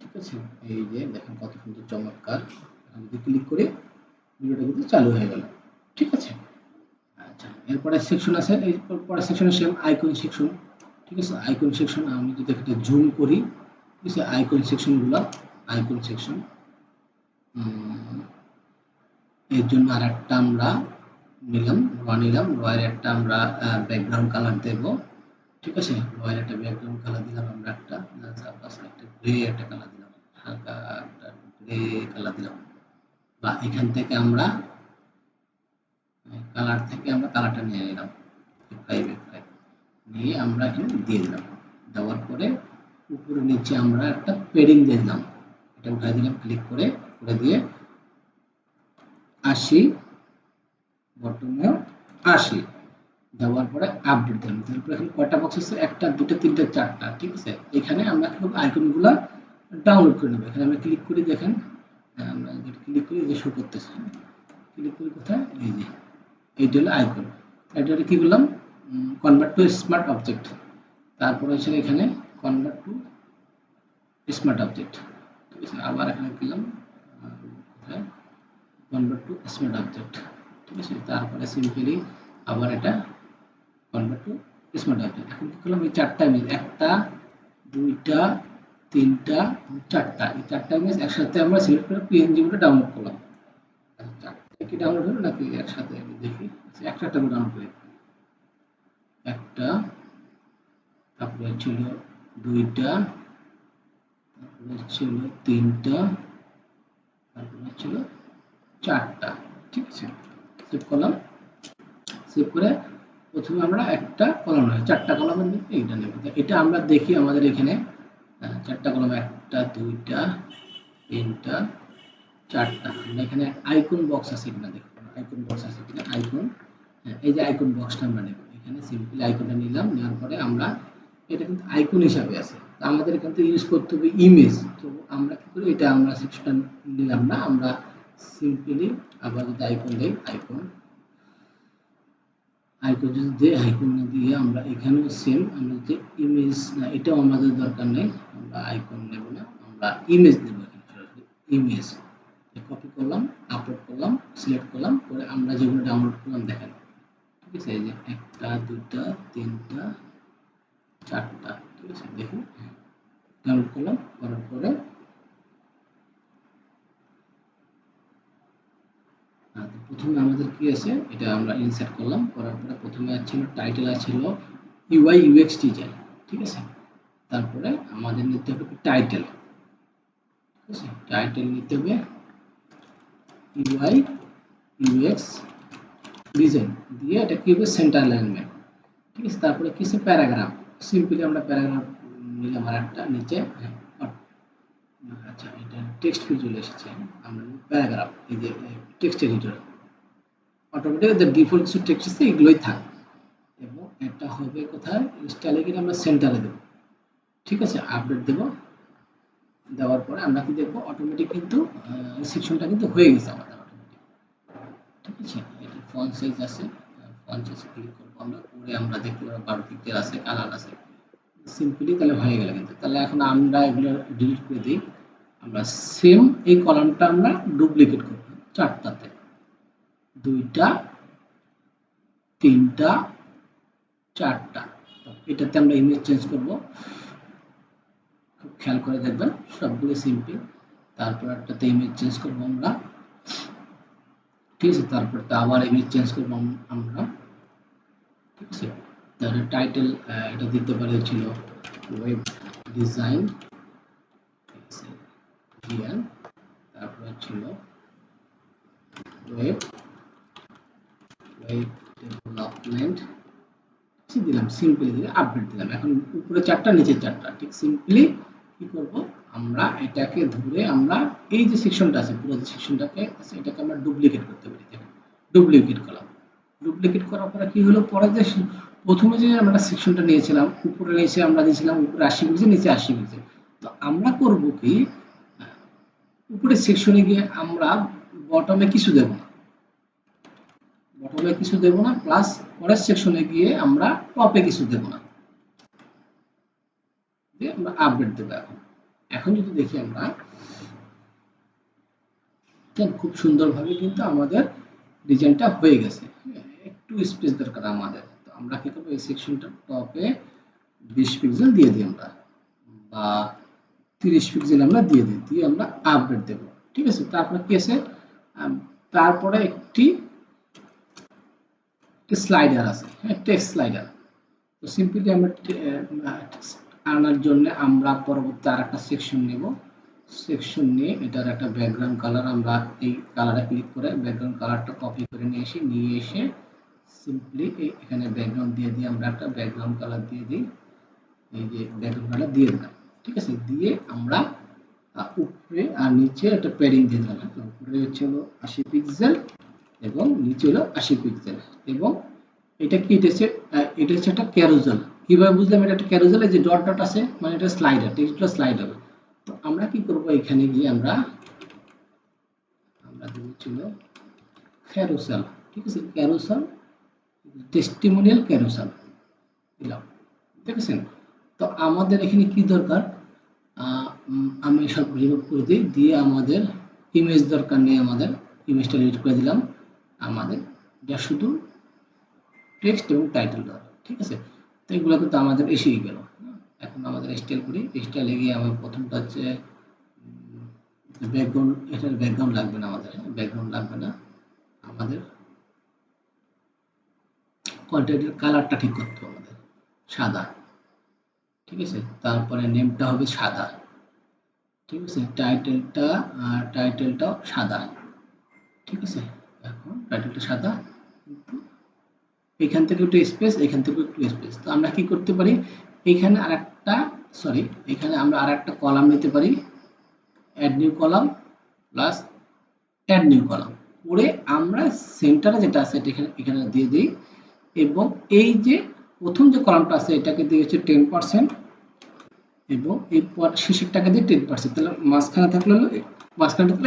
ঠিক আছে, এই যে দেখেন কত সুন্দর চমৎকার। আমি যদি ক্লিক করি ভিডিওটা কিন্তু চালু হয়ে গেল, ঠিক আছে? আচ্ছা, এরপরে সেকশন আছে, এই পরের সেকশনে সেম আইকন সেকশন, ঠিক আছে? আইকন সেকশন আমি যদি একটা জুম করি, ঠিক আছে, আইকন সেকশন এর জন্য আরেকটা আমরা নিলাম রয়ের একটা আমরা ব্যাকগ্রাউন্ড কালার দেব, ঠিক আছে? রয়ের একটা ব্যাকগ্রাউন্ড কালার দিলাম আমরা একটা, সাপোজ একটা গ্রে একটা কালার দিলাম, হালকা একটা গ্রে কালার দিলাম। বা এখান থেকে আমরা কালারটা নিয়ে নিলাম, F5 নিয়ে আমরা এখানে দিয়ে দিলাম। দেওয়ার পরে উপরে নিচে আমরা একটা পেডিং দিয়ে দিলাম, এটা উঠাই দিলাম ক্লিক করে দিয়ে 80, বটমে 80 দেওয়ার পরে আপডেট দিলাম। তারপরে এখানে কয়টা বক্স আছে, একটা দুটো তিনটে চারটা, ঠিক আছে? এখানে আমরা কিন্তু আইকনগুলো ডাউনলোড করে নেব। এখানে আমরা ক্লিক করি, দেখেন আমরা ক্লিক করি যে শো করতেছে, ক্লিক করি কোথায়, এই যে এইটা হলো আইকন। এটা কি করলাম, কনভার্ট টু স্মার্ট অবজেক্ট। তারপরে হচ্ছে এখানে কনভার্ট টু স্মার্ট অবজেক্ট, ঠিক আছে? আবার এখানে দিলাম কোথায়, কনভার্ট টু স্মার্ট অবজেক্ট, ঠিক আছে? তারপরে সিম্পলি আবার এটা কনভার্ট টু স্মার্ট অবজেক্ট। এখন কি করলাম, এই চারটা ইমেজ, একটা দুইটা তিনটা চারটা, এই চারটা ইমেজ একসাথে আমরা সিলেক্ট করে পিএনজি গুলো ডাউনলোড করলাম। চারটা কি ডাউনলোড হলো নাকি একসাথে, আমি দেখি। আচ্ছা, একটা ডাউনলোড করি। একটা, তারপরে ছিল দুইটা, তারপরে ছিল তিনটা, তারপরে ছিল চারটা, ঠিক আছে? সেভ করলাম। সেভ করে প্রথমে আমরা একটা কলাম নেব, চারটা কলামের মধ্যে এইটা নেব। এটা আমরা দেখি আমাদের এখানে চারটা কলাম, একটা দুইটা তিনটা চারটা। আমরা এখানে আইকন বক্স আছে কিনা দেখব, আইকন বক্স আছে কিনা, আইকন, এই যে আইকন বক্সটা আমরা নেব। এখানে সিম্পলি আইকনটা নিলাম, নেওয়ার পরে আমরা এটা কিন্তু আইকন হিসাবে আছে, আমাদের এখান থেকে ইউজ করতে হবে ইমেজ। তো আমরা কি করি, এটা আমরা সেকশনটা নিলাম না, আমরা সিম্পলি আবার যদি আইকন দেই, আইকন যদি দেই, আইকন না দিয়ে আমরা এখানেও সেম, আমরা যে ইমেজ না, এটাও আমাদের দরকার নেই, আমরা আইকন নেব না, আমরা ইমেজ নেব। এখানে সরাসরি ইমেজ কপি করলাম, আপলোড করলাম, সিলেক্ট করলাম, করে আমরা যেগুলো ডাউনলোড করলাম দেখেন, ঠিক আছে? এই যে একটা দুইটা তিনটা চারটা, ঠিক আছে? দেখুন ডাউনলোড করলাম, করার পরে প্রথমে আমাদের কি আছে, এটা আমরা ইনসার্ট করলাম, করার পরে প্রথমে ছিল টাইটেল, ছিল ইউআই ইউএক্স ডিজাইন, ঠিক আছে? তারপরে আমাদের নিতে হবে টাইটেল, ঠিক আছে? টাইটেল নিতে হবে ইউআই ইউএক্স ডিজাইন দিয়ে, এটা কি হবে, সেন্টার অ্যালাইনমেন্ট, ঠিক আছে? তারপরে কি আছে, প্যারাগ্রাফ। সিম্পলি আমরা প্যারাগ্রাফ নিলাম আর একটা নিচে, আচ্ছা এটা টেক্সট ফিল্ড চলে এসেছে, আমরা প্যারাগ্রাফ, এই যে টেক্সট এডিটর অটোমেটিক যে ডিফল্ট কিছু টেক্সট আছে এগুলোই থাকবে। এবং এটা হবে কোথায়, স্টাইলে গিয়ে আমরা সেন্টারে দেব, ঠিক আছে? আপডেট দেব। দেওয়ার পরে আমরা কি দেখবো, অটোমেটিক কিন্তু সেকশনটা কিন্তু হয়ে গেছে আমাদের অটোমেটিক, ঠিক আছে? এটা ফন্ট সাইজ আছে, ফন্ট সাইজ ক্লিক করব আমরা, করে আমরা দেখতে পাবো 12 পিক্সেল আছে, কালার আছে, সিম্পলি তাহলে হয়ে গেল। কিন্তু তাহলে এখন আমরা এগুলো ডিলিট করে দিই। আমরা সেম এই কলামটা আমরা ডুপ্লিকেট করব চারটাতে, দুইটা তিনটা চারটা, এটাতে আমরা ইমেজ চেঞ্জ করব, খুব খেয়াল করে দেখবেন সবগুলো সিম্পল। তারপর একটাতে ইমেজ চেঞ্জ করব আমরা, ঠিক আছে? তারপর আবার ইমেজ চেঞ্জ করব আমরা, ঠিক আছে? তাহলে টাইটেল এটা দিতে পারে ছিল ওয়েব ডিজাইন রিজিয়ন, তারপর ছিল ওয়েব ডেভেলপমেন্ট দিলাম, সিম্পলি দিলে আপডেট দিলাম। এখন উপরে চারটা নিচে চারটা, ঠিক সিম্পলি কি করব আমরা এটাকে ধরে আমরা এই যে সেকশনটা আছে পুরো সেকশনটাকে এটাকে আমরা ডুপ্লিকেট করতে পারি। দেখেন ডুপ্লিকেট করলাম, ডুপ্লিকেট করার পরে কি হলো, পরে যে প্রথমে যে আমরা সেকশনটা নিয়েছিলাম উপরে নিচে আমরা দিয়েছিলাম উপরে 80 পিক্সেল নিচে 80 পিক্সেল। তো আমরা করব কি উপরে সেকশনে গিয়ে আমরা বটমে কিছু দেব না, বটমে কিছু দেব না, প্লাস পরের সেকশনে গিয়ে আমরা টপে কিছু দেব না, দিয়ে আমরা আপডেট দেব। এখন এখন যদি দেখি আমরা খুব সুন্দরভাবে কিন্তু আমাদের ডিজাইনটা হয়ে গেছে। একটু স্পেস দরকার আমাদের, তো আমরা কি করবো এই সেকশনটা টপে 20 পিক্সেল দিয়ে দিই আমরা, বা 30 পিক্সেল আমরা দিয়ে দিই, দিয়ে আমরা আপডেট দেব। ঠিক আছে, তারপরে কি আছে, তারপরে একটি স্লাইডার আছে, হ্যাঁ টেক্সট স্লাইডার। তো সিম্পলি আমরা আনার জন্য আমরা পরবর্তী আরেকটা সেকশন নেব, সেকশন নিয়ে এটার একটা ব্যাকগ্রাউন্ড কালার আমরা এই কালারে ক্লিক করে ব্যাকগ্রাউন্ড কালারটা কপি করে নিয়ে এসে সিম্পলি এখানে ব্যাকগ্রাউন্ড দিয়ে দিয়ে আমরা একটা ব্যাকগ্রাউন্ড কালার দিয়ে দিই, এই যে ব্যাকগ্রাউন্ড কালার দিয়ে দিলাম। ঠিক আছে, দিয়ে আমরা উপরে আর নিচে একটা প্যাডিং দিয়ে দিলাম। উপরে হচ্ছে হলো 80 পিক্সেল এবং নিচে হলো 80 পিক্সেল, এবং এটা কি এটা হচ্ছে একটা ক্যারোসেল। কিভাবে বুঝলাম এটা একটা ক্যারোসেল, এই যে ডট ডট আছে মানে এটা স্লাইডার, টেক্সটটা স্লাইডার। তো আমরা কি করব এখানে গিয়ে আমরা দেব ছিল ক্যারোসেল। ঠিক আছে, ক্যারোসেল টেস্টিমোনিয়াল ক্যারোসেল দিলাম, দেখেছেন। তো আমাদের এখানে কি দরকার, আমি সব রিমুভ করে দিই, দিয়ে আমাদের ইমেজ দরকার নেই, আমাদের ইমেজটা ডিলিট করে দিলাম, আমাদের যা শুধু টেক্সট এবং টাইটেল দেওয়া। ঠিক আছে, তো এগুলো কিন্তু আমাদের এসেই গেল। এখন আমাদের স্টাইল করি, স্টাইলে গিয়ে আমার প্রথমটা হচ্ছে ব্যাকগ্রাউন্ড, এটার ব্যাকগ্রাউন্ড লাগবে না আমাদের, ব্যাকগ্রাউন্ড লাগবে না আমাদের, কন্টেন্টের কালারটা ঠিক করতে হবে আমাদের সাদা। ঠিক আছে, তারপরে নেমটা হবে সাদা। ঠিক আছে, টাইটেলটাও সাদা। ঠিক আছে, এখন টাইটেলটা সাদা, কিন্তু এখান থেকে একটু স্পেস, এখান থেকে একটু স্পেস। তো আমরা কি করতে পারি, এখানে আরেকটা এখানে আমরা আরেকটা কলাম নিতে পারি, add new column plus add new column করে আমরা সেন্টারে যেটা আছে এখানে এখানে দিয়ে দিই, এবং এই যে প্রথম যে কলামটা আছে এটাকে দিয়ে হচ্ছে 10%, এবং এই শেষেরটাকে দিয়ে 10%, তাহলে মাঝখানে থাকলে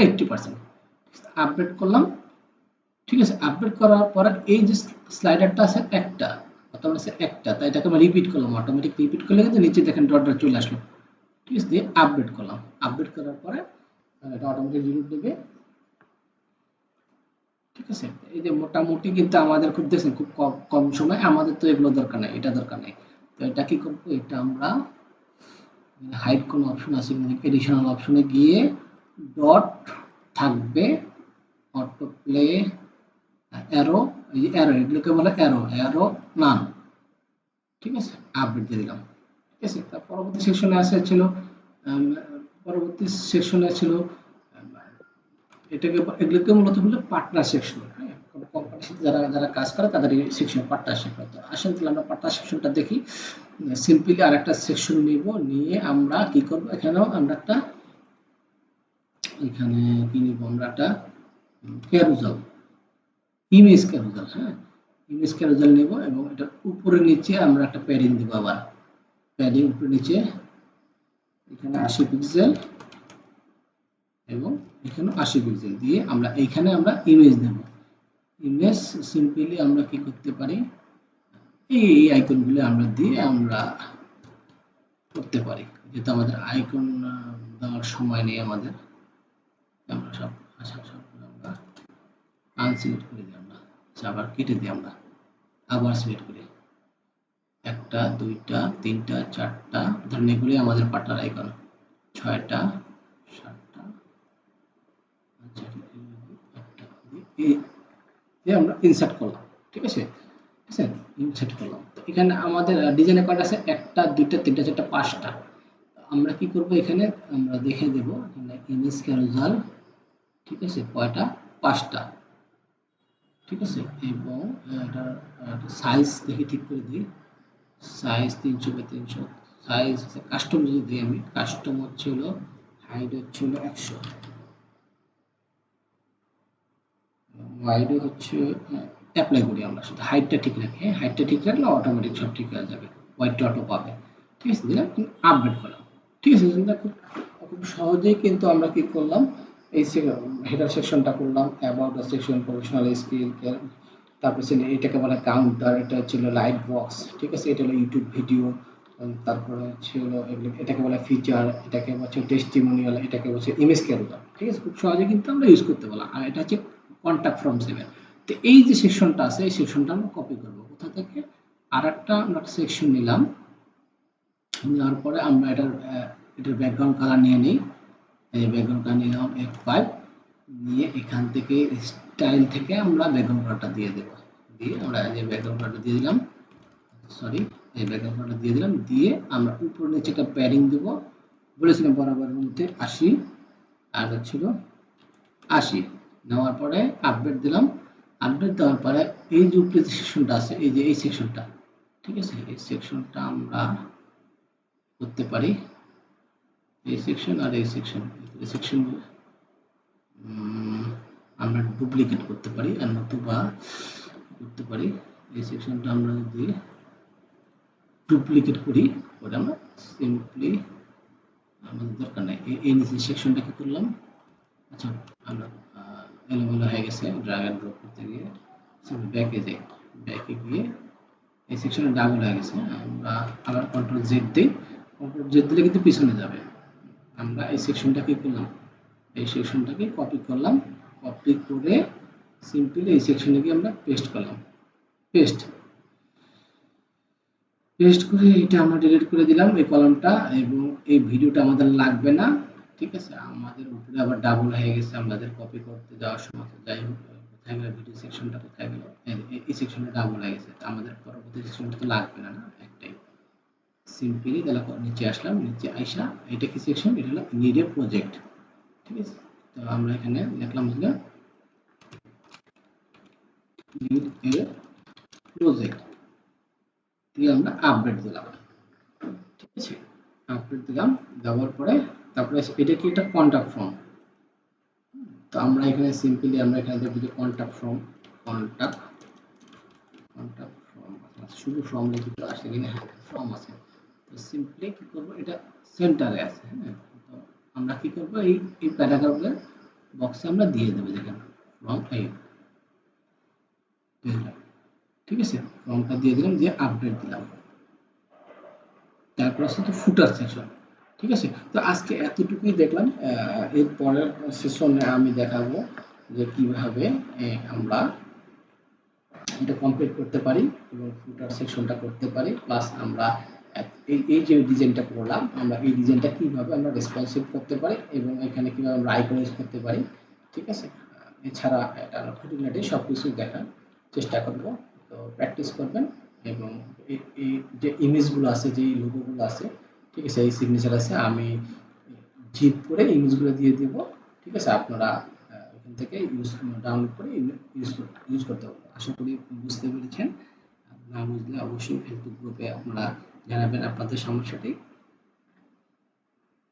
80%। আপডেট করলাম। ঠিক আছে, আপডেট করার পরে এই যে স্লাইডারটা আছে একটা, অথবা আছে একটা, তাই এটাকে আমি রিপিট করলাম, অটোমেটিক রিপিট করলে কিন্তু নিচে দেখেন ডট ডট চলে আসলো। ঠিক আছে, দিয়ে আপডেট করলাম, আপডেট করার পরে এটা অটোমেটিক রিপিট দেবে। ঠিক আছে, এই যে মোটামুটি কিন্তু আমাদের খুব দেখছেন খুব কম কম সময়, আমাদের তো এগুলো দরকার নেই, এটা দরকার নেই। তো এটা কি করবো, এটা আমরা হাইড কোনো অপশন আছে, এডিশনাল অপশনে গিয়ে ডট থাকবে, অটো প্লে, অ্যারো, এই যে অ্যারো, এগুলোকে বলে অ্যারো, অ্যারো নান। ঠিক আছে, আপডেট দিয়ে দিলাম। ঠিক আছে, তার পরবর্তী সেকশনে ছিল পরবর্তী সেকশনে ছিল এটাকে, এগুলোকে মূলত বলে পার্টনার সেকশন। হ্যাঁ, কোনো কোম্পানির সাথে যারা যারা কাজ করে তাদের এই সেকশন পার্টনারশিপ। তো আসেন তাহলে আমরা পার্টনার সেকশনটা দেখি। সিম্পলি আরেকটা সেকশন নিব, নিয়ে আমরা কি করব, এখানেও আমরা একটা, এখানে কি নিব আমরা একটা ক্যারুজাল, ইমেজ ক্যারুজাল। হ্যাঁ, ইমেজ ক্যারুজাল নেব, এবং এটার উপরে নিচে আমরা একটা প্যাডিং দিব, আবার প্যাডিং উপরে নিচে, এখানে 80 পিক্সেল এবং এখানে 80 পিক্সেল দিয়ে আমরা এইখানে আমরা ইমেজ দেব। ইমেজ সিম্পলি আমরা কি করতে পারি, এই আইকনগুলো আমরা দিয়ে আমরা করতে পারি, যেহেতু আমাদের আইকন দেওয়ার সময় নেই আমাদের, আমরা সব আমরা আনসিলেক্ট করে দিই, আমরা আবার কেটে দিই, আমরা আবার সিলেক্ট করি, একটা দুইটা তিনটা চারটা, ধরেন এগুলি আমাদের পার্টনার আইকন, 6টা 7টা, আচ্ছা দিয়ে আমরা ইনসার্ট করলাম। ঠিক আছে, ঠিক আছে, ইনসার্ট করলাম। তো এখানে আমাদের ডিজাইনের কয়টা আছে, একটা দুইটা তিনটা চারটা পাঁচটা, আমরা কি করব এখানে আমরা দেখে দেব এখানে ইমেজ ক্যারোজাল, ঠিক আছে, কয়টা, 5টা, ঠিক আছে। এবং এটা সাইজ দেখে ঠিক করে দিই, সাইজ 300 বাই 300, সাইজ কাস্টম যদি দিই আমি, কাস্টম হচ্ছে হলো হাইট হচ্ছে হলো 100, ওয়াইড হচ্ছে অ্যাপ্লাই করি আমরা, শুধু হাইটটা ঠিক রাখি, হ্যাঁ হাইটটা ঠিক রাখলে অটোমেটিক সব ঠিক হয়ে যাবে, ওয়াইডটা অটো পাবে, ঠিক আছে। দিলাম আপডেট করলাম, ঠিক আছে। খুব খুব সহজেই কিন্তু আমরা কি করলাম, এই হেডার সেকশনটা করলাম, about the section, professional skill, তারপর ছিল এটাকে বলে কাউন্টার, এটা হচ্ছে লাইট বক্স, ঠিক আছে, এটা হলো ইউটিউব ভিডিও, তারপরে হচ্ছে হলো এটাকে বলে ফিচার, এটাকে বলছে টেস্টিমোনিয়াল, এটাকে বলছে ইমেজ ক্যারোজাল, ঠিক আছে। খুব সহজে কিন্তু আমরা ইউজ করতে পারলাম। আর এটা হচ্ছে কন্ট্যাক্ট ফ্রম সেভেন। তো এই যে সেকশনটা আছে এই সেকশনটা আমরা কপি করব কোথা থেকে, আর একটা আমরা সেকশন নিলাম, নেওয়ার পরে আমরা এটার ব্যাকগ্রাউন্ড কালার নিয়ে নিই, এই ব্যাকগ্রাউন্ড কালার নিলাম F5, নিয়ে এখান থেকে স্টাইল থেকে আমরা ব্যাকগ্রাউন্ড কালারটা দিয়ে দেব, দিয়ে আমরা এই ব্যাকগ্রাউন্ড কালারটা দিয়ে দিলাম, সরি এই ব্যাকগ্রাউন্ড কালারটা দিয়ে দিলাম, দিয়ে আমরা উপর নিচে একটা প্যাডিং দেব, বলেছিলাম বরাবরের মধ্যে 80, আর হচ্ছিল 80, নেওয়ার পরে আপডেট দিলাম, আপডেট দেওয়ার পরে এই যে উপরে যে সেকশনটা আছে, এই যে এই সেকশনটা, ঠিক আছে, এই সেকশনটা আমরা করতে পারি, এই সেকশন আর এই সেকশন, এই সেকশন আমরা ডুপ্লিকেট করতে পারি, আর নতুবা করতে পারি এই সেকশনটা আমরা যদি ডুপ্লিকেট করি, ওটা আমরা সিম্পলি, আমাদের দরকার নেই, এই নিচে সেকশনটা কি করলাম, আচ্ছা আমরা এলোমেলো হয়ে গেছে ড্র্যাগ এন্ড ড্রপ করতে গিয়ে, ব্যাকে যাই, ব্যাকে গিয়ে এই সেকশনে ডাবল হয়ে গেছে, আমরা আবার কন্ট্রোল জেড দিই, কন্ট্রোল জেড দিলে কিন্তু পিছনে যাবে। আমরা এই সেকশনটা কি করলাম, এই সেকশনটাকে কপি করলাম, কপি করে সিম্পলি এই সেকশনে গিয়ে আমরা পেস্ট করলাম, পেস্ট পেস্ট করে এটা আমরা ডিলিট করে দিলাম এই কলামটা, এবং এই ভিডিওটা আমাদের লাগবে না, ঠিক আছে। আমাদের উপরে আবার ডাবল হয়ে গেছে, আমাদের কপি করতে যাওয়ার সময়, যাই হোক কোথায় গেল ভিডিও সেকশনটা, কোথায় গেল, এই সেকশনটা ডাবল হয়ে গেছে, আমাদের পরবর্তী সেকশনটা তো লাগবে না, না একটাই, সিম্পলি তাহলে নিচে আসলাম, নিচে আইসা এটা কি সেকশন, এটা হলো নিড এ প্রজেক্ট, ঠিক আছে। তো আমরা এখানে লিখলাম হলো নিড এ প্রজেক্ট, দিয়ে আমরা আপডেট দিলাম, ঠিক আছে, আপডেট দিলাম, দেওয়ার পরে তারপরে এটা কি, এটা কন্টাক্ট ফর্ম, তো আমরা এখানে সিম্পলি আমরা এখানে দেখব যে contact form, contact contact form, শুধু ফর্ম লিখিত আসে কিনা, হ্যাঁ ফর্ম আছে, তো সিম্পলি কি করব, এটা সেন্টারে আছে, হ্যাঁ, তো আমরা কি করব, এই প্যারাগ্রাফের বক্সে আমরা দিয়ে দেব, দেখেন ফর্ম এই দিলাম, ঠিক আছে, ফর্মটা দিয়ে দিলাম, দিয়ে আপডেট দিলাম, তারপর আছে তো ফুটার সেকশন, ঠিক আছে। তো আজকে এতটুকুই দেখলাম, এর পরের সেশনে আমি দেখাবো যে কিভাবে আমরা এটা কমপ্লিট করতে পারি এবং ফুটার সেকশনটা করতে পারি, প্লাস আমরা এই যে ডিজাইনটা করলাম, আমরা এই ডিজাইনটা কিভাবে আমরা রেসপন্সিভ করতে পারি এবং এখানে কিভাবে আমরা আইকনাইজ করতে পারি, ঠিক আছে। এছাড়া এটা খুঁটিনাটি সবকিছু দেখার চেষ্টা করব, তো প্র্যাকটিস করবেন, এবং এই যে ইমেজগুলো আছে, যে লোগোগুলো আছে, ঠিক আছে, এই সিগনেচার আছে, আমি জিপ করে ইমেজগুলো দিয়ে দেব, ঠিক আছে। আপনারা ওখান থেকে ডাউনলোড করে ইউজ করতে পারবেন। আশা করি বুঝতে পেরেছেন, না বুঝলে অবশ্যই ফেসবুক গ্রুপে আপনারা জানাবেন আপনাদের সমস্যাটি,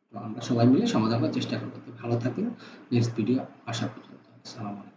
তো আমরা সবাই মিলে সমাধান করার চেষ্টা করব। ভালো থাকবেন, নেক্সট ভিডিও আসা পর্যন্ত, আসসালামু আলাইকুম।